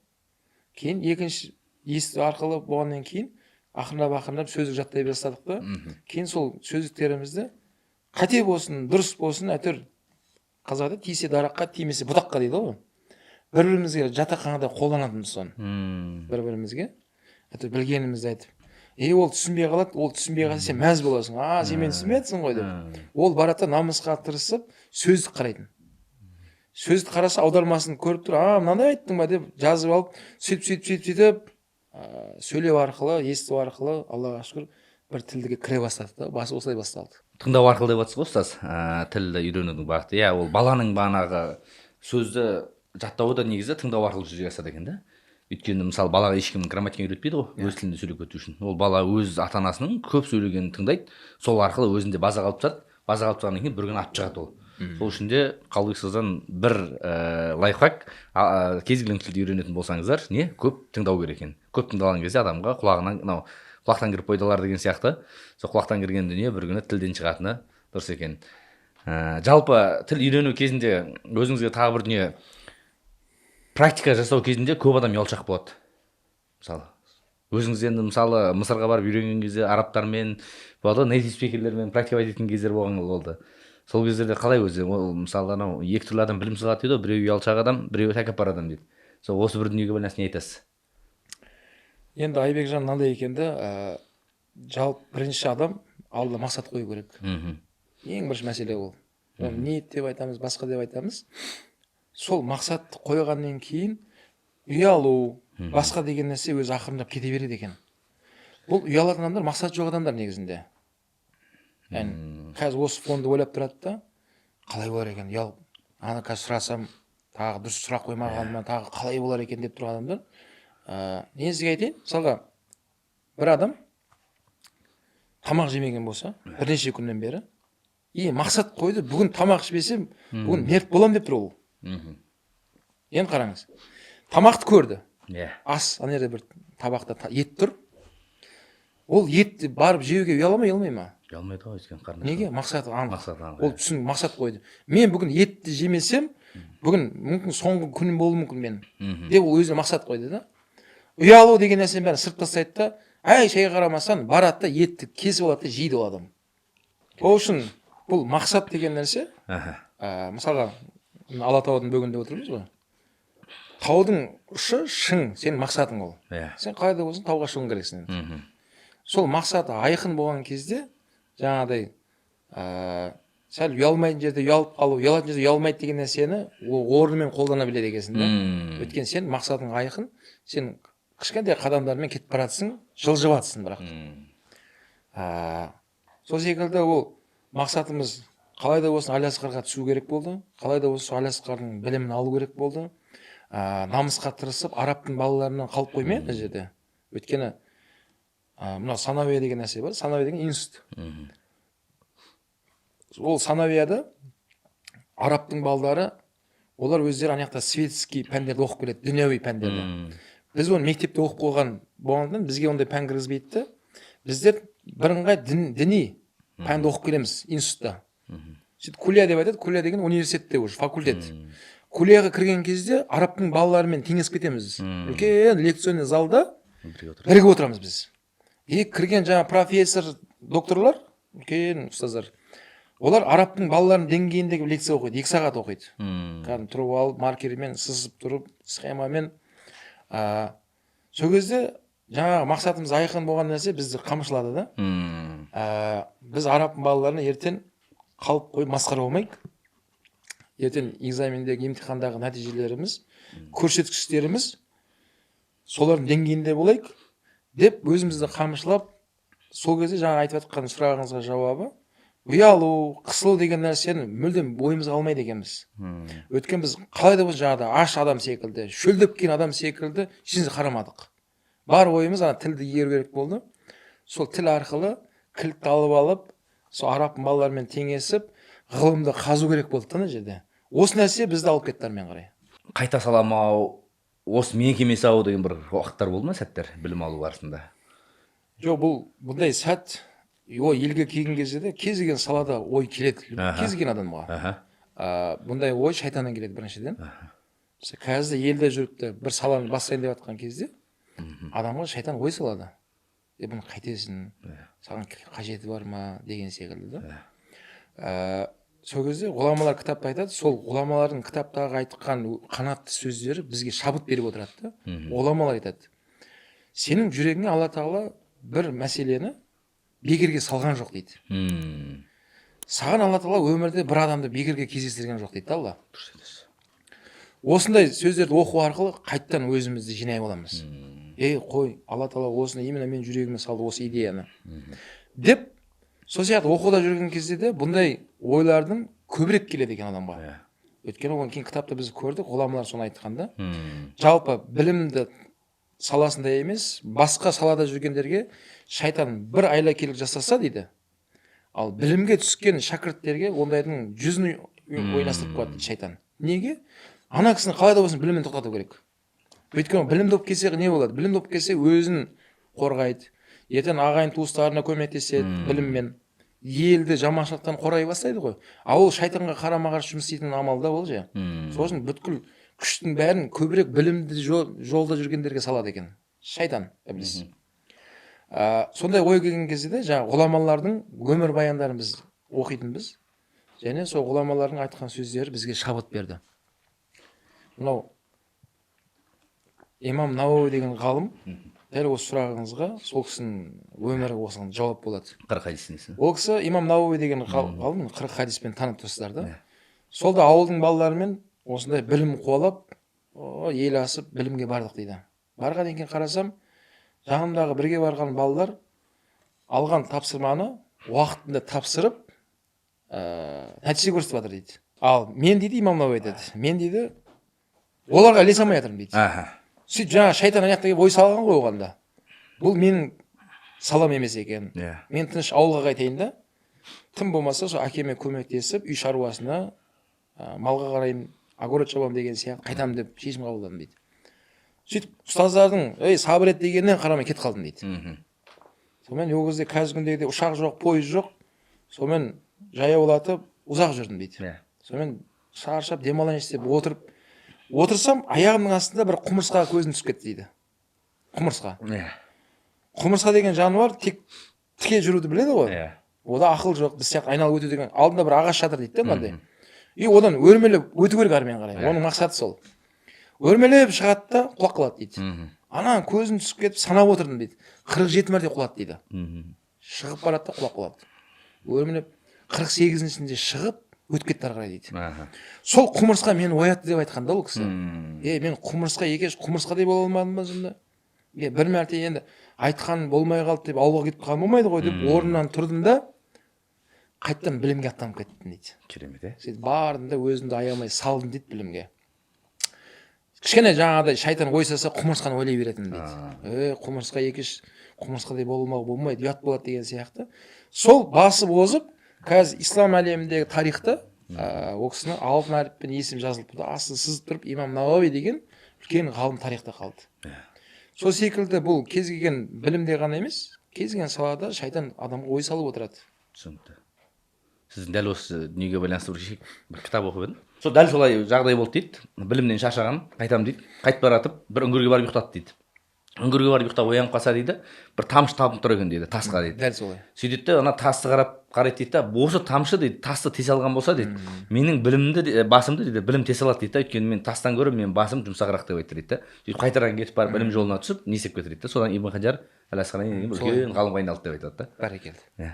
Кейін екінші есту арқылы болғаннан кейін ақырындап сөздік жаттай бастадық та. Кейін сол сөздіктерімізді қате болсын, дұрыс болсын, әйтеуір қазақта тисе дараққа, тимесе бұтаққа дейді ғой. Бір-бірімізге жатақханада қолданатынбыз соны. Бір-бірімізге әйтеуір білгенімізді айтып. Ол түсінбей қалады, ол түсінбей қалса сен мәз боласың. Сен мені түсінбей жатсың ғой деп. Ол барады намысқа тырысып сөздік қарайтын. Сөздік қараса аудармасын көріп тұр, мынандай айттың ба деп жазып алып, сөйтіп сөйлеу арқылы, есту арқылы, Аллаға шүкір, бір тілдіге кіре бастады да, басы осылай басталды. Тыңдау арқылы деп жатсыз ғой ұстаз, тілді үйренудің бағыты. Ол баланың бағанағы сөзді жаттауы да негізі тыңдау арқылы жүзеге асады екен да. Өйткені мысалы балаға ешкім грамматика үйретпейді ғой, өз тілінде сөйлеп кету үшін. Ол бала өз ата-анасының көп сөйлегенін тыңдайды, сол арқылы өзінде база қалып тұрады. База қалып тұрғаннан кейін бір күні атып шығады ол. Сол үшін де Қалдыбек ұстаздан бір лайфхак, кез келген тілді үйренетін болсаңыздар, көп тыңдау керек екен. Көп тыңдалған кезде адамға құлақтан кіріп пайдалар деген сияқты. Сол құлақтан кірген дүние бір күні тілден шығатыны дұрыс екен. Жалпы тіл үйрену кезінде өзіңізге тағы бір дүние, практика жасау кезінде көп адам ұялшақ болады. Мысалы, өзіңіз енді мысалы Мысырға барып үйренген кезде арабтармен, нейтив спикерлермен практика еткен кездер болған болды. Сол кездерде қалай өзі, мысалы екі түрлі адам білім салады дейді, біреу ұялшақ адам, біреу тәкаппар адам дейді. Сол осы бір дүниеге байланысты не айтасыз? Енді Айбекжан мынандай екенді, жалпы бірінші адам алдына мақсат қою керек. Ең бірінші мәселе ол. Ниет деп айтамыз, басқа деп айтамыз. Сол мақсатты қойғаннан кейін ұялу, басқа деген нәрсе өзі ақырындап кете береді екен. Бұл ұялатын адамдар мақсат жоқ адамдар негізінде. Қазір осы фонды ойлап тұрады да, қалай болар екен, ұялып, қазір сұрасам, тағы дұрыс сұрақ қоймағаныма, тағы қалай болар екен деп тұрған адамдар. Не сізге айтайын, мысалға бір адам тамақ жемеген болса, бірнеше күннен бері мақсат қойды, бүгін тамақ ішпесем, бүгін мерт болам деп тұр ол. Енді қараңыз. Тамақты көрді. Ас, ана жерде бір табақта ет тұр. Ол етті барып жеуге ұяламай ма? Ұялмайды ғой, өйткені қарны. Неге? Мақсаты анық. Мақсаты анық. Ол түсін мақсат қойды. Мен бүгін етті жемесем, бүгін мүмкін соңғы күнім болуы мүмкін мен. Деп ол өзіне мақсат қойды да. Ұялу деген нәрсені бәрін сырт тастайды да, шайға қарамастан барады да етті кесіп алады да жейді ол адам. Ол үшін бұл мақсат деген нәрсе, мысалға Алатаудың бөгінде отырмыз ғой. Таудың ұшы шың, сенің мақсатың ол. Сен қайда болсын тауға шығуың керексің. Сол мақсаты айқын болған кезде, жаңағыдай сәл ұялмайтын жерде ұялып қалу, ұялатын жерде ұялмайды деген нәрсені орнымен қолдана біледі екенсің да. Өйткені сен мақсатың айқын, сен кішкентай қадамдармен кетіп баратсың, жылжып жатсың бірақ. Сол секілді ол мақсатымыз қалайда болсын Алиасқарға түсу керек болды, қалайда болсын Алиасқардың білімін алу керек болды. Намысқа тырысып, арабтың балаларынан қалып қоймай мына жерде. Өйткені мына Санавия деген нәрсе бар, Санавия деген институт. Ол Санавияда арабтың балдары, олар өздері ана жақта светский пәндерді оқып келеді, дүнияви пәндерді. Біз оны мектепте оқып қойған болғандықтан бізге ондай пән кіргізбейді. Біздер бірыңғай діни пәнді оқып келеміз институтта. Сөйтіп кулия деп айтады, кулия деген университетте уже факультет. Кулияға кірген кезде арабтың балаларымен теңесіп кетеміз. Үлкен лекционный залда бірігіп отырамыз біз. Кірген жаңа профессор, докторлар, үлкен ұстаздар, олар арабтың балаларының деңгейіндегі лекция оқиды, 2 сағат оқиды. Кәдімгі тұрып алып, маркермен сызып тұрып, схемамен. Сол кезде жаңа мақсатымыз айқын болған нәрсе бізді қамшылады да. Біз арабтың балаларына ертең қалып қойып масқара болмайық. Ертең экзамендегі, емтихандағы нәтижелеріміз, көрсеткіштеріміз солардың деңгейінде болайық деп өзімізді қамшылап, сол кезде жаңа айтып жатқан сұрағыңызға жауабы, ұялу, қысылу деген нәрсені мүлдем ойымызға алмайды екенбіз. Өткен біз қалайда болсын жаңағыда аш адам секілді, шөлдеп келген адам секілді ішімізге қарамадық. Бар ойымыз ана тілді игеру керек болды. Сол тіл арқылы кілтті алып алып, сол араб балалармен теңесіп, ғылымды қазу керек болды ана жерде. Осы нәрсе бізді алып кетті әрмен қарай. Қайта саламау, осы мекемесі ау деген бір уақыттар болды ма, сәттер білім алу барысында? Жоқ, бұндай сәт елге келген кезде де кез келген салада ой келеді, кез келген адамға. Бұндай ой шайтаннан келеді біріншіден. Қазір елде жүріп бір саланы бастайын деп жатқан кезде адамға шайтан ой салады. Бұны қайтесің, саған қажеті бар ма деген секілді да. Сол кезде ғұламалар кітапта айтады, сол ғұламалардың кітаптағы айтқан қанатты сөздері бізге шабыт беріп отырады да. Ғұламалар айтады, сенің жүрегіңе Алла Тағала бір мәселені бекерге салған жоқ дейді. Саған Алла Тағала өмірде бір адамды бекерге кездестірген жоқ дейді Алла. Осындай сөздерді оқу арқылы қайттан өзімізді жинай аламыз. Қой, Алла Тағала осыны именно мен жүрегіме салды осы идеяны деп. Сол сияқты оқуда жүрген кезде де бұндай ойлардың көбірек келеді екен адамға. Өйткені оған кейін кітапта біз көрдік, ғұламалар соны айтқанда. Жалпы білімді саласында емес, басқа салада жүргендерге шайтан бір айлакерлік жасаса дейді. Ал білімге түскен шәкірттерге ондайдың 100-ін ойнастырып қояды шайтан. Неге? Ана кісіні қалайда болсын біліммен тоқтату керек. Өйткені білімді болып келсе не болады? Білімді болып келсе өзін қорғайды. Ертең ағайын туыстарына көмектеседі біліммен. Елді жаманшылықтан қорғай бастайды ғой. Ол шайтанға қарама-қарсы жұмыс істейтін амалда ол же. Сосын бүткіл күштің бәрін көбірек білімді жолда жүргендерге салады екен. Шайтан іблис. Сондай ой келген кезде де жаңа ғұламалардың өмір баяндарын біз оқитынбыз. Және сол ғұламалардың айтқан сөздері бізге шабыт берді. Мынау имам Науауи деген ғалым дәл осы сұрағыңызға сол кісінің өмірі осыған жауап болады. 40 хадистің. Ол кісі имам Науауи деген ғалым 40 хадиспен танып тұрсыздар да. Сол да ауылдың балаларымен осындай білім қуалап, ел асып білімге бардық дейді. Барған екен қарасам, жанымдағы бірге барған балалар алған тапсырманы уақытында тапсырып, нәтиже көрсетіп жатыр дейді. Ал мен дейді имам Науауи айтады, мен дейді оларға ілесе алмай жатырмын дейді. Сөйтіп жаңа шайтан аяқта келіп ой салған ғой оғанда. Бұл менің салам емес екен. Мен тыныш ауылға қайтайын да, тым болмаса сол әкеме көмектесіп үй шаруасына малға қараймын, огород шабамын деген сияқты қайтамын деп шешім қабылдадым дейді. Сөйтіп ұстаздардың сабыр ет дегеннен қарамай кетіп қалдым дейді. Сонымен ол кезде қазіргі күндегідей ұшақ жоқ, пойыз жоқ. Сонымен жаяулатып ұзақ жүрдім дейді. Сонымен шаршап демалайыншы деп отырсам, аяғымның астында бір құмырсқа көзім түсіп кетті дейді. Құмырсқа. Құмырсқа деген жануар тек тіке жүруді біледі ғой. Ода ақыл жоқ, біз сияқты айналып өту деген. Алдында бір ағаш жатыр дейді мынандай. И одан өрмелеп өту керек әрмен қарай. Оның мақсаты сол. Өрмелеп шығады да құлап қалады дейді. Ана көзім түсіп кетіп санап отырдым дейді. 47 мәрте құлады дейді. Шығып барады да құлап қалады. Өрмелеп 48-сінде шығып өтіп кетті ары қарай дейді. Сол құмырсқа мені оятты деп айтқан да ол кісі. Мен құмырсқа екеш құмырсқадай бола алмадым ба сонда? Бір мәрте енді айтқан болмай қалды деп ауылға кетіп қалған болмайды ғой деп орнымнан тұрдым да қайттан білімге аттанып кеттім дейді. Керемет, сөйтіп бардым да өзімді аямай салдым дейді білімге. Кішкене жаңағыдай шайтан ой салса құмырсқаны ойлай беретін дейді. Құмырсқа екеш құмырсқадай болмайды, ұят болады деген сияқты. Сол басып озып, қазір ислам әлеміндегі тарихта ол кісінің алтын әріппен есімі жазылып тұрды. Асты сызып тұрып имам Науави деген үлкен ғалым тарихта қалды. Сол секілді бұл кез келген білімде ғана емес, кез келген салада шайтан адамға ой салып отырады. Түсінікті. Сіздің дәл осы дүниеге байланысты бір кітап оқып едім. Сол дәл солай жағдай болды дейді. Білімнен шаршаған, қайтам дейді. Қайтып баратып, бір үңгірге барып ұйықтады дейді. Үңгірге барып ұйықтап оянып қалса дейді, бір тамшы табылып тұр екен дейді, тасқа дейді. Дәл солай. Сөйтеді де ана тасты қарайды дейді да, осы тамшы дейді, тасты тесе алған болса дейді, менің басымды дейді, білім тесе алады дейді да, өйткені мен тастан гөрі мен басым жұмсағырақ деп айтты дейді да. Сөйтіп қайтадан кетіп барып білім жолына түсіп, не істеп кетті дейді да. Содан Ибн Хаджар әл-Асқалани деген үлкен ғалымға айналды деп айтады да. Бәрекелді.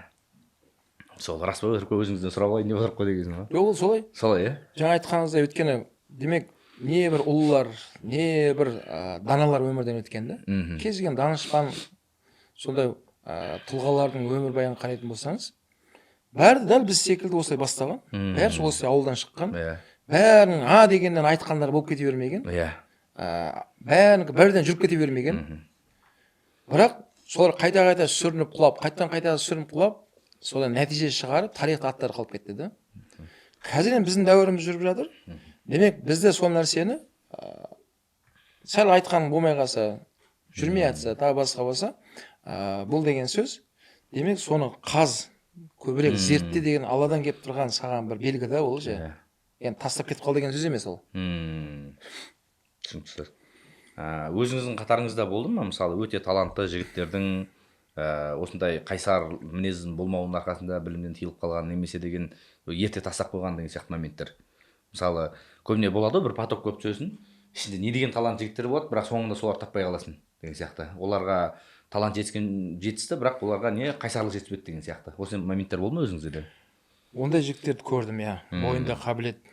Сол рас па, өзіңізден сұрап алайын деп отырып қой дегенсің ба? Жоқ, ол солай. Солай, жаңа айтқаныңыздай, өйткені демек не бір ұлылар, не бір даналар өмірден өткен да. Кез келген данышпан сондай тұлғалардың өмірбаянын қарайтын болсаңыз, бәрі дәл біз секілді осылай бастаған. Бәрі осылай ауылдан шыққан. Бәрінің дегеннен айтқандар болып кете бермеген. Бәрінікі бірден жүріп кете бермеген. Бірақ солар қайта-қайта сүрініп құлап, қайта сүрініп құлап, содан нәтиже шығарып тарихта аттары қалып кетті да. Қазір біздің дәуіріміз жүріп жатыр. Демек бізде сол нәрсені сәл айтқан болмай қалса, жүрмей жатса, тағы басқа болса, бұл деген сөз, демек соны көбірек зертте деген Алладан келіп тұрған саған бір белгі да ол же. Yani тастап кетіп қал деген сөз емес ол. Түсінікті. Өзіңіздің қатарыңызда болды ма, мысалы, өте талантты жігіттердің осындай қайсар мінезінің болмауының арқасында білімнен тыйылып қалған, немесе деген ерте тастап қойған деген сияқты моменттер? Мысалы, көбіне болады бір поток көп сөзін, ішінде не деген талант жігіттер болады, бірақ соңында солар таппай қаласың деген сияқты. Оларға талант жетісті, бірақ оларға не қайсарлық жетіспеді деген сияқты. Осы моменттер болды ма өзіңізде? Ондай жігіттерді көрдім, бойында қабілет,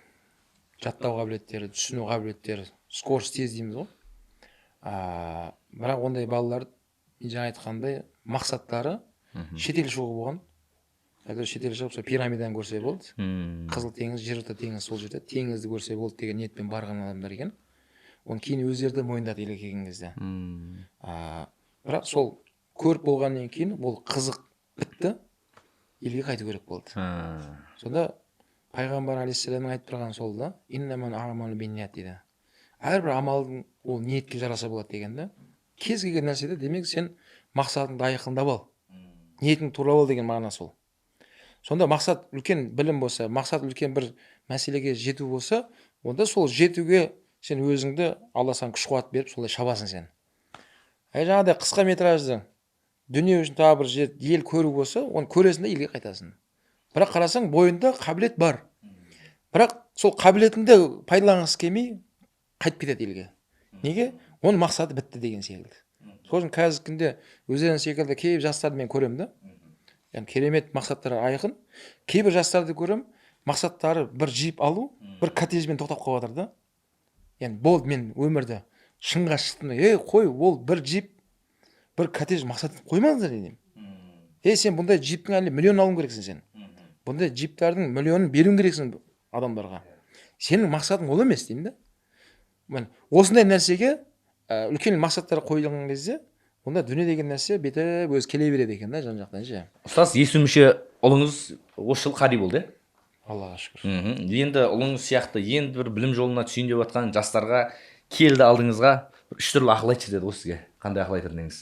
жаттау қабілеттері, түсіну қабілеттері, скорость тез дейміз ғой. Бірақ ондай балалар, жаңа айтқандай, мақсаттары шетел шығу болған. Шетел шығып, пирамиданы көрсе болды. Қызыл теңіз, жерорта теңіз сол жерде, теңізді көрсе болды деген ниетпен барған адамдар екен. Оны кейін өздері де мойындады елге келген кезде. Бірақ сол көріп болғаннан кейін ол қызық бітті, елге қайту керек болды. Сонда пайғамбар алейхиссаламның айтып тұрған сол да, иннамал аъмалу бинният дейді. Әрбір амалдың ол ниетке жараса болады деген да. Кез келген нәрседе демек сен мақсатыңды айқындап ал. Ниетің тура бол деген мағына сол. Сонда мақсат үлкен білім болса, мақсат үлкен бір мәселеге жету болса, онда сол жетуге сен өзіңді Алла саған күш қуат беріп, солай шабасың сен. Жаңағыдай қысқа метражды дүние үшін тағы бір ел көру болса, оны көресің де елге қайтасың. Бірақ қарасаң, бойында қабілет бар. Бірақ сол қабілетіңді пайдаланғысы келмей қайтып кетеді елге. Неге? Оның мақсаты бітті деген секілді. Сосын қазіргі күнде өздерің секілді кейбір жастарды мен көремін да. Yani керемет мақсаттары айқын. Кейбір жастарды көрем, мақсаттары бір джип алу, бір коттеджбен тоқтап қалып жатыр да. Yani болды, мен өмірді шыңға шықтым. Қой, ол бір джип, бір коттедж мақсат қоймаңыздар деймін. Сен бұндай джиптің әлі миллион алым керексің сен. Бұндай джиптардың миллионын беруің керексің адамдарға. Сенің мақсатың ол емес деймін да. Осындай нәрсеге үлкен мақсаттар қойылған кезде, онда дүние деген нәрсе бетіп өзі келе береді екен да жан жақтан ше. Ұстаз есу мүше ұлыңыз осы жыл қари болды, Аллаға шүкір. Енді ұлыңыз сияқты енді бір білім жолына түсейін деп жатқан жастарға келді алдыңызға, бір үш түрлі ақыл айтшы деді ғой сізге. Қандай ақыл айтар едіңіз?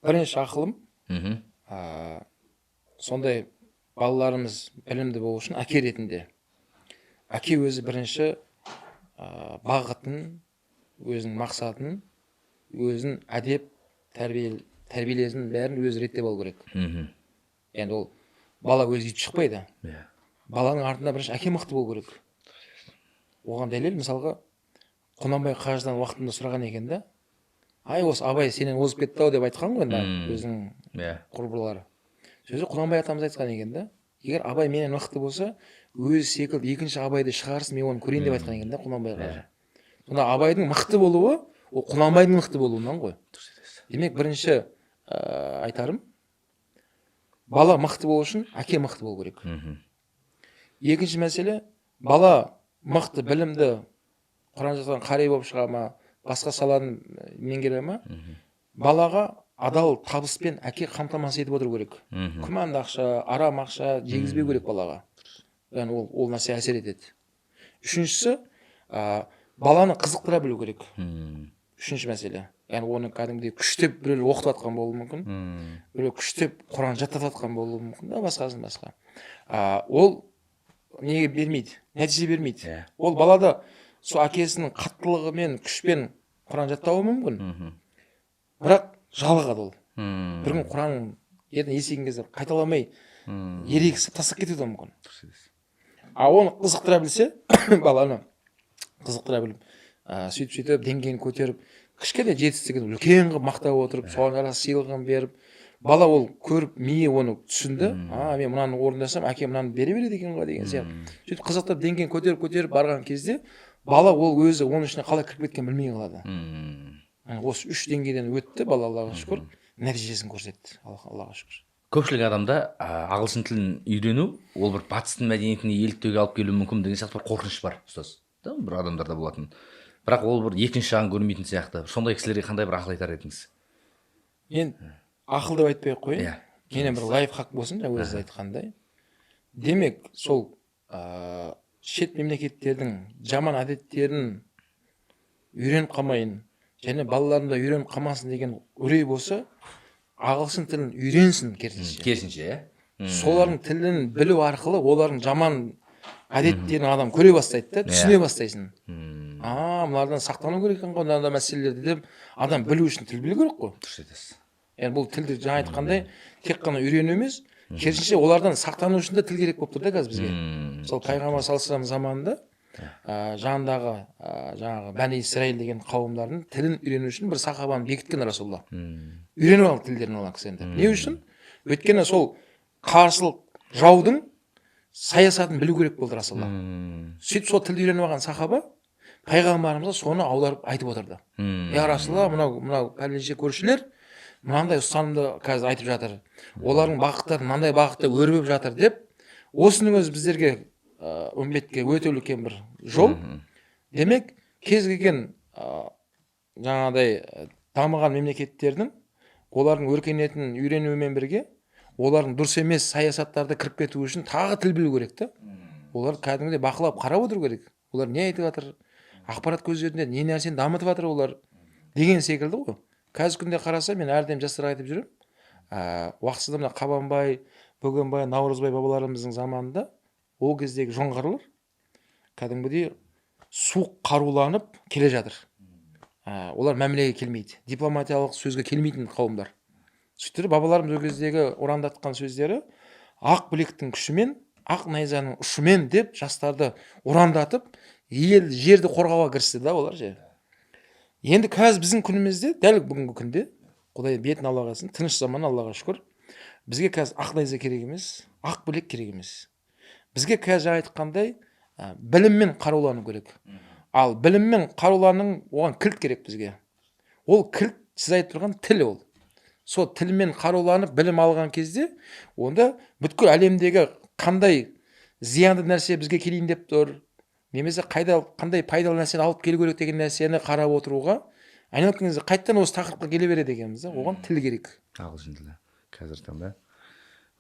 Бірінші ақылым, сондай балаларымыз білімді болу үшін әке ретінде. Әке өзі бірінші бағытын, өзінің мақсатын, өзінің әдеп, тәрбиелесін бәрін өзі реттеп алу керек. Енді ол бала өзі үйтіп шықпайды. Баланың артында бірінші әке мықты болу керек. Оған дәлел мысалға Құнанбай қажыдан уақытында сұраған екен да, ай осы абай сенен озып кетті ау деп айтқан ғой енді өзінің құрбылары. Сөзі Құнанбай атамыз айтқан екен да, егер абай менен мықты болса, өзі секілді екінші абайды шығарсын, мен оны көрейін деп айтқан екен да Құнанбай қажы. Сонда абайдың мықты болуы ол Құнанбайдың мықты болуынан ғой. Демек бірінші айтарым, бала мықты болу үшін әке мықты болу керек. Екінші мәселе, бала мықты, білімді, Құран жазған қари болып шыға ма, басқа саланы меңгере ма, балаға адал табыспен әке қамтамасыз етіп отыру керек. Күмәнді ақша, арам ақша жегізбеу керек балаға. Yani ол нәрсе әсер етеді. Үшіншісі, баланы қызықтыра білу керек. Үшінші мәселе. Yani оны кәдімгідей күштеп біреулер оқытып жатқан болуы мүмкін. Біреулер күштеп Құран жаттатып жатқан болуы мүмкін да, басқасын басқа. Ол неге бермейді, нәтиже бермейді. Ол балада сол әкесінің қаттылығымен, күшпен Құран жаттауы мүмкін. Бірақ жалығады ол. Бір күн Құранын ертең есейген кезде қайталамай ерегісіп тастап кетуі мүмкін. Оны қызықтыра білсе, баланы қызықтыра біліп, сөйтіп деңгейін көтеріп, кішкене жетістігін үлкен қылып мақтап отырып, соған жараса сыйлығын беріп, бала ол көріп, миы оны түсінді. Мен мынаны орындасам, әке мынаны бере береді екен ғой деген сияқты. Сөйтіп қызықтырып деңгейін көтеріп барған кезде, бала ол өзі оның ішіне қалай кіріп кеткенін білмей қалады. Осы 3 деңгейден өтті, бала Аллаға шүкір, нәтижесін көрсетті. Аллаға шүкір. Көпшілік адамда ағылшын тілін үйрену, ол бір батыстың мәдениетіне еліктеуге алып келуі мүмкін деген сияқты бір қорқыныш бар, ұстаз. Бір адамдарда болатын. Бірақ ол бір екінші жағын көрмейтін сияқты. Сондай кісілерге қандай бір ақыл айтар едіңіз? Мен ақыл деп айтпай ақ қояйын. Кенен бір лайфхак болсын, өзі айтқандай. Демек, сол шет мемлекеттердің жаман әдеттерін үйреніп қалмайын, және балаларым да үйреніп қалмасын деген үрей болса, ағылшын тілін үйренсін керісінше. Керісінше, Солардың тілін білу арқылы олардың жаман әдеттерін адам көре бастайды да, түсіне бастайсың. Мыналардан сақтану керек екен ғой, мынандай мәселелерді деп адам білу үшін тіл білу керек қой. дұрыс айтасыз. Yani бұл тілді жаңа айтқандай тек қана үйрену емес, керісінше олардан сақтану үшін де тіл керек болып тұр да қазір бізге. Сол Пайғамбар саллаллаху алейхи заманында жанындағы жаңағы Бәни Исраил деген қауымдардың тілін үйрену үшін бір сахабаны бекіткен Расулалла. Үйреніп алды тілдерін олар кісілерді. Не үшін? Өйткені сол қарсылық жаудың саясатын білу керек болды Расулалла. Сөйтіп сол тілді үйреніп алған сахаба пайғамбарымызға соны аударып айтып отырды. Я Расулалла, мынау пәленше көршілер мынандай ұстанымды қазір айтып жатыр. Олардың бағыттары мынандай бағытта өрбіп жатыр деп, осының өзі біздерге үмбетке өте үлкен бір жол. Демек, кез келген жаңағыдай дамыған мемлекеттердің олардың өркениетін үйренуімен бірге, олардың дұрыс емес саясаттарды кіріп кету үшін тағы тіл білу керек та. Олар кәдімгідей бақылап қарап отыру керек. Олар не айтып жатыр? Ақпарат көздерінде не нәрсені дамытып жатыр олар деген секілді ғой. Қазір күнде қараса, мен әрдайым жастарға айтып жүрем. Уақытысында мына Қабанбай, Бөгенбай, Наурызбай бабаларымыздың заманында ол кездегі жоңғарлар кәдімгідей суық қаруланып келе жатыр. Олар мәмілеге келмейді, дипломатиялық сөзге келмейтін қауымдар. Сөйтіп бабаларымыз ол кездегі ұрандатқан сөздері ақ білектің күшімен, ақ найзаның ұшымен деп жастарды ұрандатып, ел жерді қорғауға кірісті да олар же. Енді қазір біздің күнімізде, дәл бүгінгі күнде, Құдай бетін Аллаға алсын, тыныш заман Аллаға шүкір, бізге қазір ақ найза керек емес, ақ білек керек емес. Бізге қазір айтқандай біліммен қарулану керек. Ал біліммен қаруланың оған кілт керек бізге. Ол кілт, сіз айтып тұрған тіл ол. Сол тілмен қаруланып білім алған кезде, онда бүткіл әлемдегі қандай зиянды нәрсе бізге келейін деп тұр, немесе қандай пайдалы нәрсені алып келу керек деген нәрсені қарап отыруға айналып келген кезде қайтадан осы тақырыпқа келе береді екенбіз да, оған тіл керек. ағылшын тілі қазіргі таңда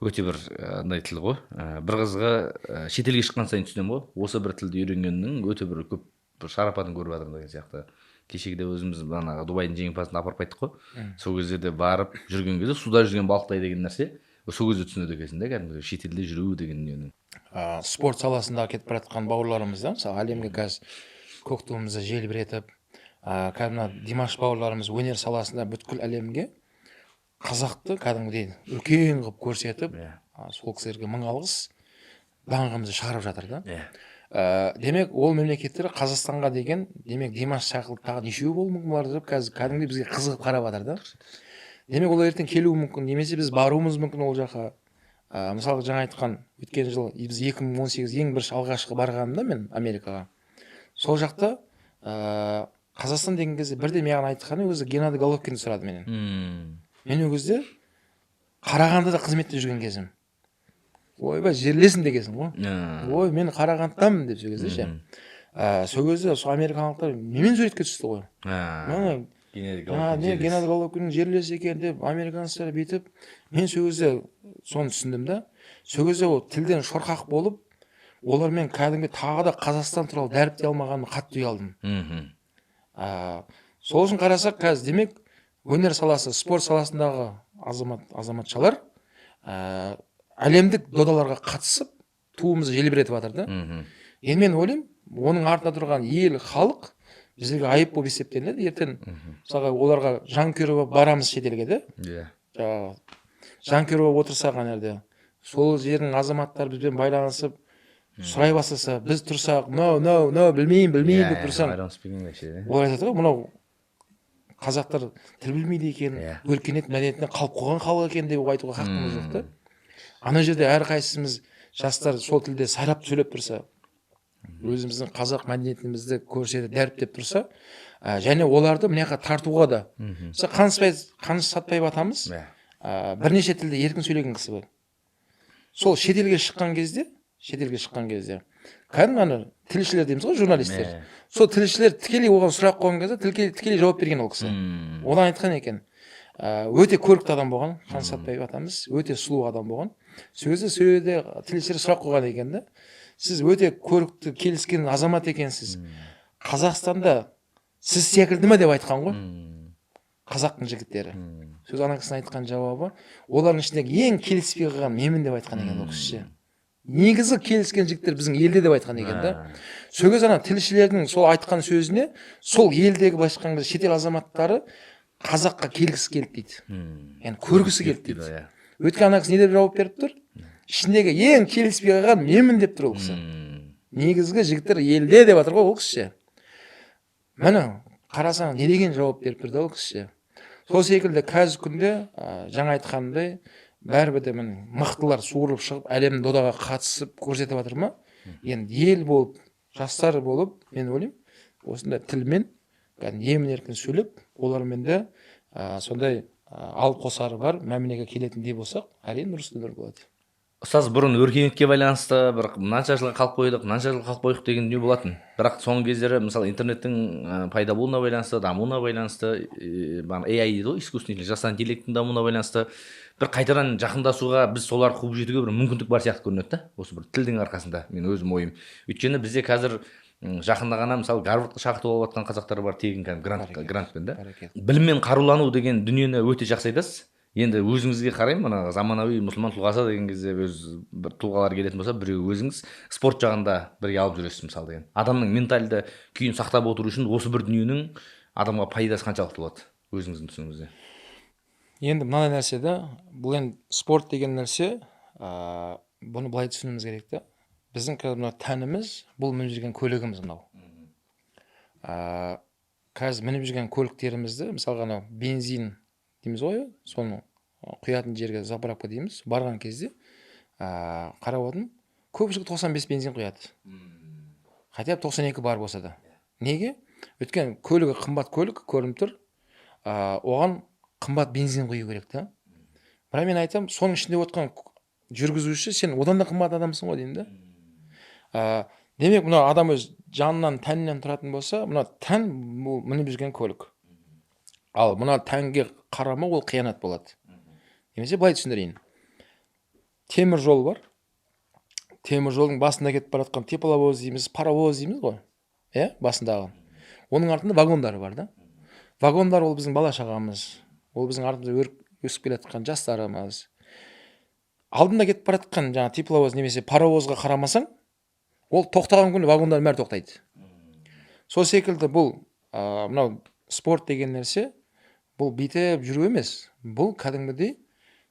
өте бір андай тіл ғой. Бір қызға шетелге шыққан сайын түсінемін ғой, осы бір тілді үйренгеннің өте бір көп бір шарапатын көріп жатырмын деген сияқты. Кешегіде өзіміз бағанағы Дубайдың жеңімпазын апарып қайттық қой. Сол кезде де барып жүрген кезде суда жүрген балықтай деген нәрсе сол кезде түсінеді екенсің да, кәдімгі шетелде жүру деген дүниені. Спорт саласындағы кетіп бара жатқан бауырларымыз да, мысалы әлемге қазір көк туымызды желбіретіп, кәдімгі Димаш бауырларымыз өнер саласында бүткіл әлемге қазақты кәдімгідей үлкен қылып көрсетіп, сол кісілерге мың алғыс, даңқымызды шығарып жатыр да. Демек ол мемлекеттер Қазақстанға деген, демек Димаш шақылып тағы нешеу болуы мүмкін олар деп қазір кәдімгідей бізге қызығып қарап жатыр да. Демек олар ертең келуі мүмкін, немесе біз баруымыз мүмкін ол жаққа. Мысалы жаңа айтқан, өткен жыл біз 2018 ең бірінші алғашқы барғанымда мен Америкаға. Сол жақта Қазақстан деген кезде бірде маған айтқаны өзі Геннадий Головкинді сұрады менен. Мен ол кезде Қарағандыда қызметте жүрген кезім. Ойбай, жерлесің дегенсің ғой. Ой, мен Қарағандыдамын деп сол кезде ше. Сол кезде сол американдықтар менімен суретке түсті ғой. Геннадий Головкиннің жерлесі екен деп американецтер бүйтіп, мен сол кезде соны түсіндім да. Сол кезде ол тілден шорқақ болып, олармен кәдімгі тағы да Қазақстан туралы дәріптей алмағаныма қатты ұялдым. Сол үшін қарасақ, қазір демек өнер саласы, спорт саласындағы азаматшалар әлемдік додаларға қатысып туымызды желбіретіп жатыр да. Енді мен ойлаймын, оның артында тұрған ел, халық бізге айып болып есептелінеді. Ертең мысалға оларға жанкүйер болып барамыз шетелге де. Жанкүйер болып отырсақ анерде, сол жердің азаматтары бізбен байланысып сұрай бастаса, біз тұрсақ, білмеймін деп тұрсаң, олар айтады ғой, мынау қазақтар тіл білмейді екен, өркениет мәдениетіне қалып қойған халық екен деп айтуға хақымыз жоқ та. Ана жерде әрқайсымыз жастар сол тілде сайрап сөйлеп тұрса, өзіміздің қазақ мәдениетімізді көрсетіп дәріптеп тұрса, және оларды мына жаққа тартуға да. Қаныш Сәтбаев атамыз бірнеше тілде еркін сөйлеген кісі бар. Сол шетелге шыққан кезде кәдімгі ана тілшілер дейміз ғой, журналистер. Сол тілшілер тікелей оған сұрақ қойған кезде тікелей жауап берген ол кісі. Одан айтқан екен, өте көрікті адам болған, Қаныш Сәтбаев атамыз, өте сұлу адам болған. Сол кезде тілшілер сұрақ қойған екен да, сіз өте көрікті, келіскен азамат екенсіз. Қазақстанда сіз секілді ме деп айтқан ғой, қазақтың жігіттері. Сөз ана кісінің айтқан жауабы, олардың ішіндегі ең келіспей қалған менмін деп айтқан екен ол кісіше. Негізі келіскен жігіттер біздің елде деп айтқан екен да. Сол кезде ана тілшілердің сол айтқан сөзіне, сол елдегі былайша айтқан шетел азаматтары қазаққа келгісі келді дейді. Яғни көргісі келді дейді. Өйткені ана кісі не деп жауап беріп тұр? Ішіндегі ең келіспей қалған менмін деп тұр ол кісі. Негізгі жігіттер елде деп жатыр ғой ол кісіше. Міне қарасаң не деген жауап беріп тұрды ол кісіше. Сол секілді қазіргі күнде жаңа айтқанымдай бәрібір де мықтылар суырылып шығып әлемнің додаға қатысып көрсетіп жатыр ма? Енді ел болып, жастар болып, мен ойлаймын, осындай тілмен емін-еркін сөйлеп, олармен де сондай алып қосары бар мәмілеге келетіндей болсақ, әрине дұрыстан дұрыс болады. Ұстаз, бұрын өркениетке байланысты бір мынанша жылға қалып қойдық деген дүние болатын. Бірақ соңғы кездері мысалы интернеттің пайда болуына байланысты, дамуына байланысты, AI дейді ғой, искусственный жасанды интеллекттің дамуына байланысты бір қайтадан жақындасуға біз солар қуып жетуге бір мүмкіндік бар сияқты көрінеді да, осы бір тілдің арқасында, мен өзім ойым. Өйткені бізде қазір жақында ғана мысалы Гарвардқа шақыртып алып жатқан қазақтар бар, тегін грантпен да. Біліммен қарулану деген дүниені өте жақсы айтасыз. Енді өзіңізге қараймын, мына заманауи мұсылман тұлғасы деген кезде өз бір тұлғалар келетін болса, біреу өзіңіз спорт жағында бірге алып жүресіз мысалы деген. Адамның ментальды күйін сақтап отыру үшін осы бір дүниенің адамға пайдасы қаншалықты болады өзіңіздің түсінігіңізде? Енді мынандай нәрсе да, бұл енді спорт деген нәрсе, бұны былай түсінуіміз керек та. Біздің мына тәніміз, бұл мініп жүрген көлігіміз мынау. Қазір мініп жүрген көліктерімізді, мысалға анау бензин дейміз ғой, соны құятын жерге заправка дейміз, барған кезде қарап отырмын, көпшілігі 95 бензин құяды. Хотя 92 бар болса да. Неге? Өйткені көлігі қымбат көлік көрініп тұр, оған қымбат бензин құю керек та. Бірақ мен айтам, соның ішінде отырған жүргізуші, сен одан да қымбат адамсың ғой деймін да. Демек, мына адам өз жанынан, тәнінен тұратын болса, мына тән мініп жүрген көлік. Ал мына тәнге қарама, ол қиянат болады. Немесе былай түсіндірейін. Темір жол бар. Темір жолдың басында кетіп бара жатқан тепловоз дейміз, паровоз дейміз ғой. Басындағы. Оның артында вагондары бар да. Вагондар ол біздің бала шағамыз. Ол біздің артымызда өсіп келе жатқан жастарымыз. Алдында кетіп бара жатқан жаңа тепловоз немесе паровозға қарамасаң, ол тоқтаған күні вагондардың бәрі тоқтайды. Сол секілді бұл мынау спорт деген нәрсе, бұл бүйтіп жүру емес. Бұл кәдімгідей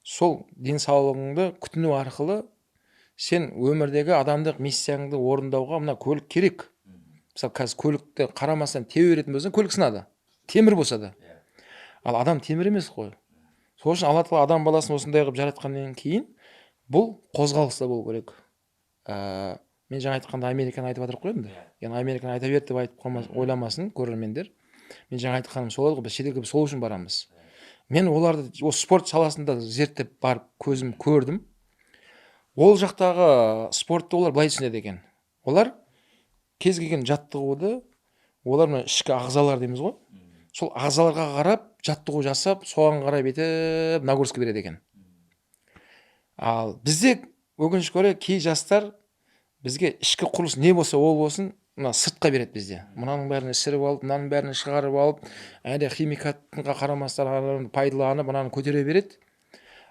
сол денсаулығыңды күтіну арқылы сен өмірдегі адамдық миссияңды орындауға мына көлік керек. Мысалы, қазір көлікті қарамастан теуе беретін болсаң, көлік сынады. Темір болса да. Ал адам темір емес қой. Сол үшін Алла Тағала адам баласын осындай қылып жаратқаннан кейін бұл қозғалыста болу керек. Мен жаңа айтқанда Американы айтып жатыр қой енді. Яғни Американы айта берді деп айтып ойламасын көрермендер. Мен жаңа айтқаным сол еді ғой, біз шетелге сол үшін барамыз. Мен оларды осы спорт саласында зерттеп барып көзім көрдім. Ол жақтағы спортты олар былай түсінеді екен. Олар кез келген жаттығуды, олар мына ішкі ағзалар дейміз ғой. Сол ағзаларға қарап жаттығу жасап, соған қарай бетіп нагрузка береді екен. Ал бізде өкінішке орай кей жастар бізге ішкі құрылыс не болса ол болсын, мына сыртқа береді бізде. Мынаның бәрін ісіріп алып, мынаның бәрін шығарып алып, әлі химикатқа қарамастан пайдаланып, мынаны көтере береді.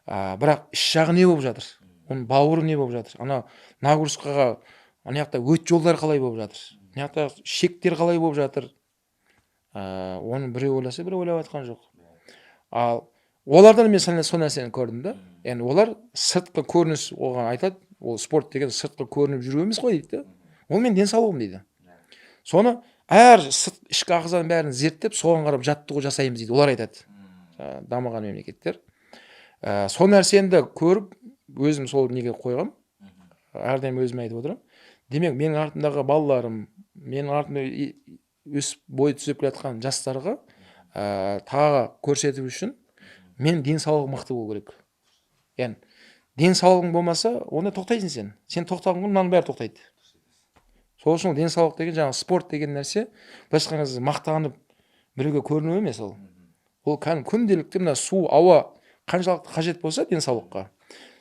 Бірақ іш жағы не болып жатыр? Оның бауыры не болып жатыр? Ана нагрузкаға ана жақта өт жолдары қалай болып жатыр? Ана жақта шектер қалай болып жатыр? Оны біреу ойласа, біреу ойлап жатқан жоқ. Ал олардан мен сол нәрсені көрдім да. Яғни олар сыртқы көрініс оған айтады, ол спорт деген сыртқы көрініп жүру емес қой дейді. Ол мен денсаулығым дейді. Соны әр ішкі ағзаның бәрін зерттеп, соған қарап жаттығу жасаймыз дейді. Олар айтады. Дамыған мемлекеттер. Сол нәрсені көріп, өзім сол неге қойғам. Әрдайым өзіме айтып отырамын. Демек, менің артымдағы балаларым, менің артымда өсіп бой түзеп келе жатқан жастарға тағы көрсету үшін мен денсаулығым мықты болу керек. Яғни денсаулығың болмаса, онда тоқтайсың сен. Сен тоқтаған күні мынаның бәрі тоқтайды. Сол үшін денсаулық деген жаңағы спорт деген нәрсе, былайша айтқанда мақтанып біреуге көріну емес ол. Ол күнделікті мына су, ауа қаншалықты қажет болса денсаулыққа.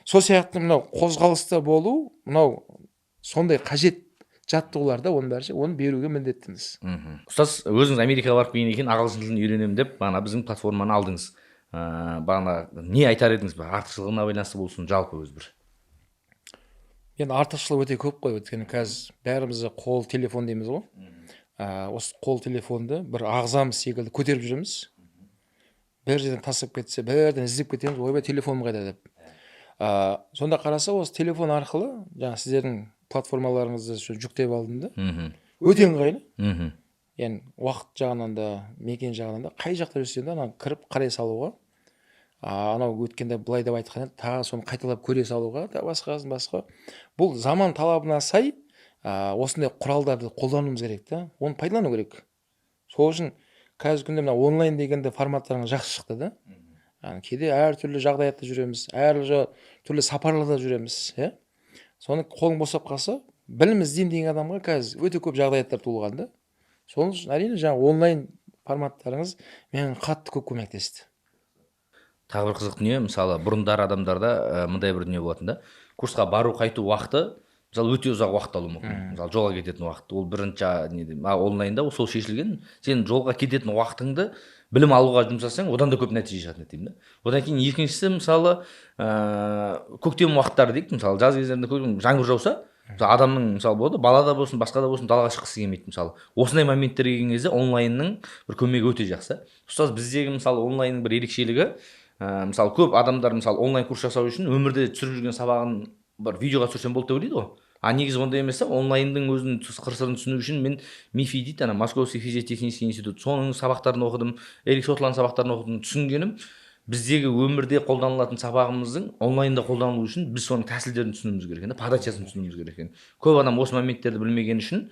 Сол сияқты мынау қозғалыста болу, мынау сондай қажет жаттығуларда оны беруге міндеттіміз. Ұстаз, өзіңіз Америкаға барып келген екен, ағылшын тілін үйренемін деп, біздің платформаны алдыңыз. Не айтар едіңіз? Артықшылығына байланысты болсын, жалпы өз бір. Енді артықшылығы өте көп қой, өйткені қазір бәрімізде қол телефон дейміз ғой. Осы қол телефонды бір ағзамыз секілді көтеріп жүреміз. Бір жерден тасып кетсе, бір жерден іздеп кетеміз, ойбай телефоным қайда деп. Сонда қараса, осы телефон арқылы, жаңа сіздердің платформаларыңызды жүктеп алдым да. Өте ыңғайлы. Яғни уақыт жағынан да, мекен жағынан да, қай жақта жүрсең де ана кіріп қарай салуға, анау өткенде былай деп айтқан еді, тағы соны қайталап көре салуға, басқа. Бұл заман талабына сай осындай құралдарды қолдануымыз керек та, оны пайдалану керек. Сол үшін қазіргі күнде мына онлайн дегенде форматтарыңыз жақсы шықты да. Кейде әртүрлі жағдаятта жүреміз, әртүрлі сапарларда жүреміз, соны қолың босап қалса, білім іздеймін деген адамға қазір өте көп жағдаяттар туылған да. Сол үшін әрине жаңа онлайн форматтарыңыз мен қатты көп көмектесті. Тағы бір қызық дүние, мысалы бұрындар адамдарда мындай бір дүние болатын да. Курсқа бару қайту уақыты, мысалы өте ұзақ уақыт алуы мүмкін. Мысалы жолға кететін уақыт, ол бірінші онлайнда сол шешілген. Сен жолға кететін уақытыңды білім алуға жұмсасаң, одан да көп нәтиже шығатын деймін да. Одан кейін екіншісі, мысалы көктем уақыттары дейік, мысалы жаз кездерінде жаңбыр жауса, адамның мысалы болады, балада болсын, басқа да болсын, далаға шыққысы келмейді мысалы. Осындай моменттер келген кезде онлайнның бір көмегі өте жақсы. Ұстаз, біздегі мысалы онлайнның бір ерекшелігі, мысалы көп адамдар мысалы онлайн курс жасау үшін өмірде түсіріп жүрген сабағын бір видеоға түсірсем болды деп ойлайды ғой. Негізі ондай емес, онлайндың өзінің қыр-сырын түсіну үшін мен МИФИ дейді, Московский физико-технический институт, соның сабақтарын оқыдым, Эрик Сотлан сабақтарын оқыдым. Түсінгенім, біздегі өмірде қолданылатын сабағымыздың онлайнда қолданылу үшін біз соның тәсілдерін түсінуіміз керек, подачасын түсінуіміз керек. Көп адам осы моменттерді білмеген үшін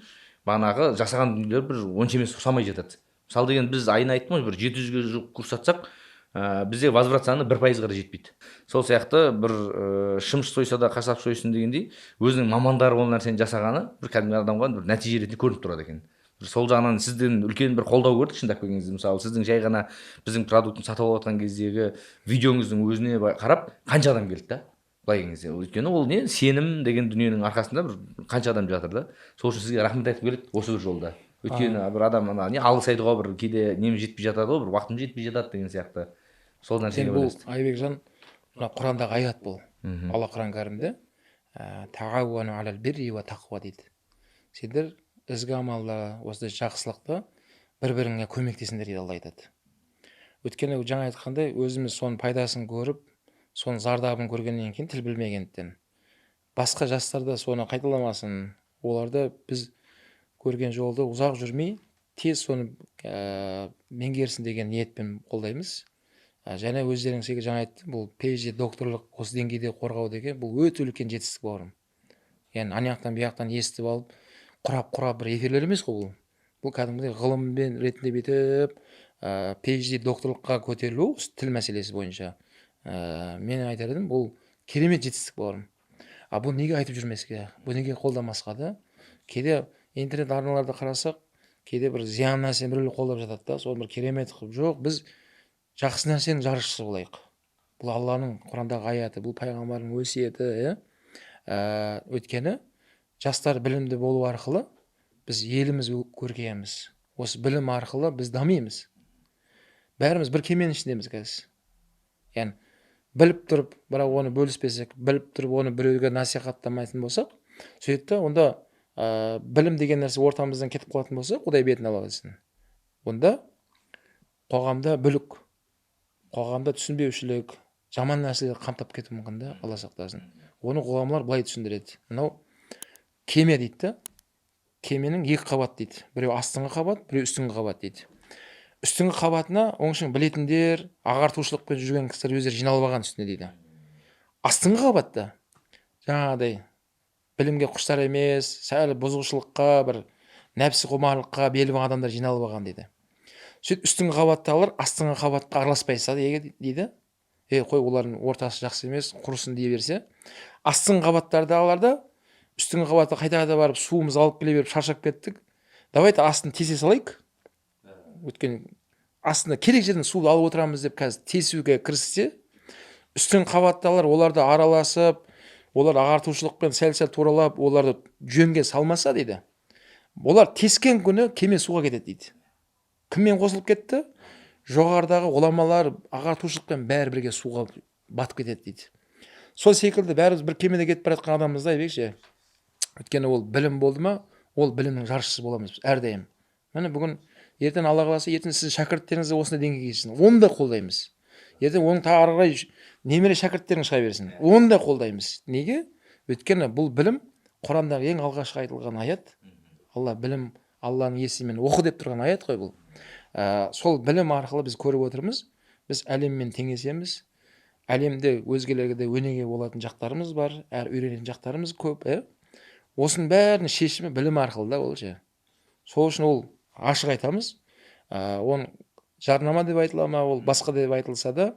бағанағы жасаған дүниелер бір онша емес ұқсамай жатады. Мысалы деген біз айына айттым, бір 700-ге жуық курс сатсақ, бізде возврат саны 1%-ға да жетпейді. Сол сияқты бір шымшы сойса да қасап сойсын дегендей, өзінің мамандары ол нәрсені жасағаны бір кәдімгі адамға бір нәтиже ретінде көрініп тұрады екен. сол жағынан сізден үлкен бір қолдау көрдік шындап келген кезде. Мысалы сіздің жай ғана біздің продуктын сатып алып жатқан кездегі видеоңыздың өзіне қарап қанша адам келді да былай келген кезде. Өйткені ол не сенім деген дүниенің арқасында бір қанша адам жатыр да. Сол үшін сізге рахмет айтқым келеді осы бір жолда. Өйткені бір адам ана не алғыс айтуға бір кейде неміз жетпей жатады ғой, бір уақытым жетпей жатады деген сияқты. Сол нәрсеге бұл байланысты. Айбекжан, мына Құрандағы аят бұл. Алла Құран кәрімде тағауану алал бирри ва тақуа дейді. Сендер ізгі амалда, осындай жақсылықта бір-біріңе көмектесіңдер дейді Алла айтады. Өйткені жаңа айтқандай өзіміз соның пайдасын көріп, соның зардабын көргеннен кейін тіл білмегендіктен. Басқа жастар да соны қайталамасын. Оларды біз көрген жолды ұзақ жүрмей, тез соны меңгерсін деген ниетпен қолдаймыз. Және өздерің секілді жаңа айтты, бұл PhD докторлық осы деңгейде қорғау деген бұл өте үлкен жетістік бауырым. Яғни ана жақтан естіп алып, құрап бір эфирлер емес қой бұл. Бұл кәдімгідей ғылыммен ретінде бетіп, PhD докторлыққа көтерілу тіл мәселесі бойынша. Мен айтар едім, бұл керемет жетістік бауырым. Бұл неге айтып жүрмеске? Бұл неге қолдамасқа да? Кейде интернет арналарды қарасақ, кейде бір зиян нәрсені біреулер қолдап жатады да, соны бір керемет қылып, жоқ, біз жақсы нәрсенің жарықшысы болайық. Бұл Алланың Құрандағы аяты, бұл пайғамбардың өсиеті. Өйткені жастар білімді болу арқылы біз еліміз көркейеміз. Осы білім арқылы біз дамимыз. Бәріміз бір кеменің ішіндеміз қазір. Яғни біліп тұрып, бірақ оны бөліспесек, біліп тұрып оны біреуге насихаттамайтын болсақ, сөйтті онда білім деген нәрсе ортамыздан кетіп қалатын болса, Құдай бетін ала қалсын. Онда қоғамда бүлік, қоғамда түсінбеушілік, жаман нәрселер қамтап кетуі мүмкін да, Алла сақтасын. Оны ғұламалар былай түсіндіреді. Мынау кеме дейді да, кеменің екі қабат дейді. Біреу астыңғы қабат, біреу үстіңгі қабат дейді. Үстіңгі қабатына оңшын білетіндер, ағартушылықпен жүрген кісілер өздері жиналып алған үстіне дейді. Астыңғы қабатта жаңағыдай білімге құштар емес, сәл бұзушылыққа, бір нәпсі құмарлыққа бел буған адамдар жиналып алған дейді. Сөйтіп үстіңгі қабаттағылар астыңғы қабатқа араласпайса дейді. Қой, олардың ортасы жақсы емес, құрысын дей берсе. Астыңғы қабаттардағылар да үстіңгі қабатқа қайта барып суымыз алып келе беріп шаршап кеттік. Давайте астын тесе салайық. Өйткені астында керек жерден суды алып отырамыз деп қазір тесуге кіріссе, үстіңгі қабаттағылар оларды араласып, олар ағартушылықпен сәл-сәл туралап, оларды жөнге салмаса дейді. Олар тескен күні кеме суға кетеді дейді. Кіммен қосылып кетті? Жоғарыдағы ғұламалар ағартушылықпен бәрі бірге суға батып кетеді дейді. Сол секілді бәріміз бір кемеде кетіп бара жатқан адамбыз да, Айбекше. Өйткені ол білім болды ма, ол білімнің жаршысы боламыз әрдайым. Міне бүгін ертең Алла қаласа, ертең сіздің шәкірттеріңіз осындай деңгейге жетсін. Оны да қолдаймыз. Ертең оның ары қарай немере шәкірттерің шыға берсін. Оны да қолдаймыз. Неге? Өйткені бұл білім Құрандағы ең алғашқы айтылған аят. Алланың есімімен оқы деп тұрған аят қой бұл. Сол білім арқылы біз көріп отырмыз. Біз әлеммен теңесеміз. Әлемде өзгелерге де өнеге болатын жақтарымыз бар, үйренетін жақтарымыз көп. Осының бәрінің шешімі білім арқылы да ол же. Сол үшін ол ашық айтамыз. Оны жарнама деп айтыла ма, ол басқа деп айтылса да,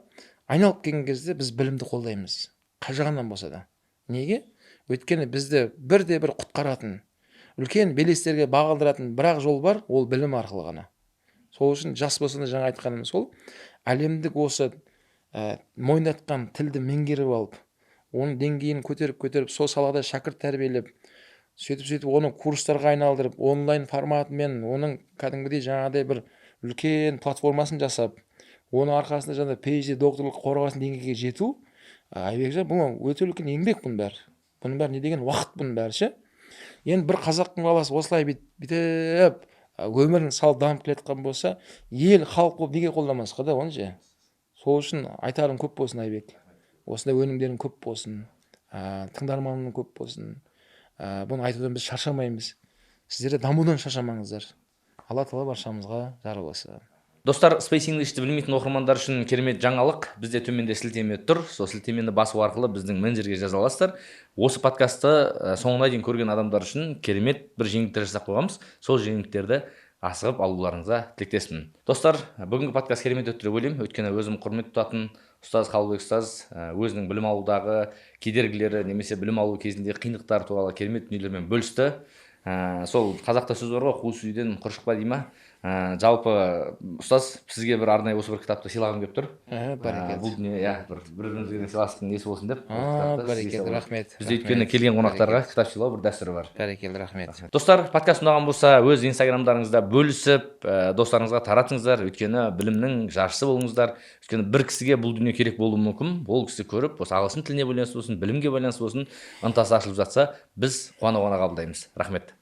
айналып келген кезде біз білімді қолдаймыз. Қай жағынан болса да. Неге? Өйткені бізді бірде-бір құтқаратын, үлкен белестерге бағындыратын бірақ жол бар, ол білім арқылы ғана. Сол үшін жас болсында жаңа айтқаным сол, әлемдік осы мойындатқан тілді меңгеріп алып, оның деңгейін көтеріп, сол салада шәкірт тәрбиелеп, сөйтіп оны курстарға айналдырып, онлайн форматымен, оның кәдімгідей жаңағыдай бір үлкен платформасын жасап, оның арқасында жаңа PhD докторлық қорғасын деңгейге жету, Айбекжан, бұл өте үлкен еңбек бұның бәрі. Бұның бәрі не деген уақыт бұның бәрі ше. Енді бір қазақтың баласы осылай бүйтіп өмірін салып дамып келе жатқан болса, ел, халық болып неге қолдамасқа да оны же. Сол үшін айтарым көп болсын, Айбек. Осындай өнімдерің көп болсын, тыңдарманың көп болсын. Бұны айтудан біз шаршамаймыз. Сіздер де дамудан шаршамаңыздар. Алла тағала баршамызға жар болсын. Достар, Space English'ті білмейтін оқырмандар үшін керемет жаңалық. Бізде төменде сілтеме тұр. Сол сілтемені басу арқылы біздің менеджерге жаза аласыздар. Осы подкастты соңына дейін көрген адамдар үшін керемет бір жеңілдіктер жасап қойғанбыз. Сол жеңілдіктерді асығып алуларыңызға тілектеспін. Достар, бүгінгі подкаст керемет өтті деп ойлаймын. Өйткені өзім құрмет тұтатын ұстаз Қалыбек ұстаз өзінің білім алудағы кедергілері немесе білім алу кезінде қиындықтар туралы керемет дүниелермен бөлісті. Сол қазақта сөз бар ғой, қуыс үйден құр шықпа дей ма. Жалпы ұстаз, сізге бір арнайы осы бір кітапты сыйлағым келіп тұр. Бәрекелді. Бұл дүние, иә, бір-бірімізге сыйластықтың несі болсын деп. бұл кітапты сізге Бәрекелді, сыйлаймын. рахмет. Бізде өйткені келген қонақтарға кітап сыйлау бір дәстүрі бар. Бәрекелді, рахмет. Достар, подкаст ұнаған болса, өз инстаграмдарыңызда бөлісіп, достарыңызға таратыңыздар. Өйткені білімнің жаршысы болыңыздар. Өйткені бір кісіге бұл дүние керек болуы мүмкін. Ол кісі көріп, осы ағылшын тіліне байланысты болсын, білімге байланысты болсын, ынтасы ашылып жатса, біз қуана-қуана қабылдаймыз. Рахмет.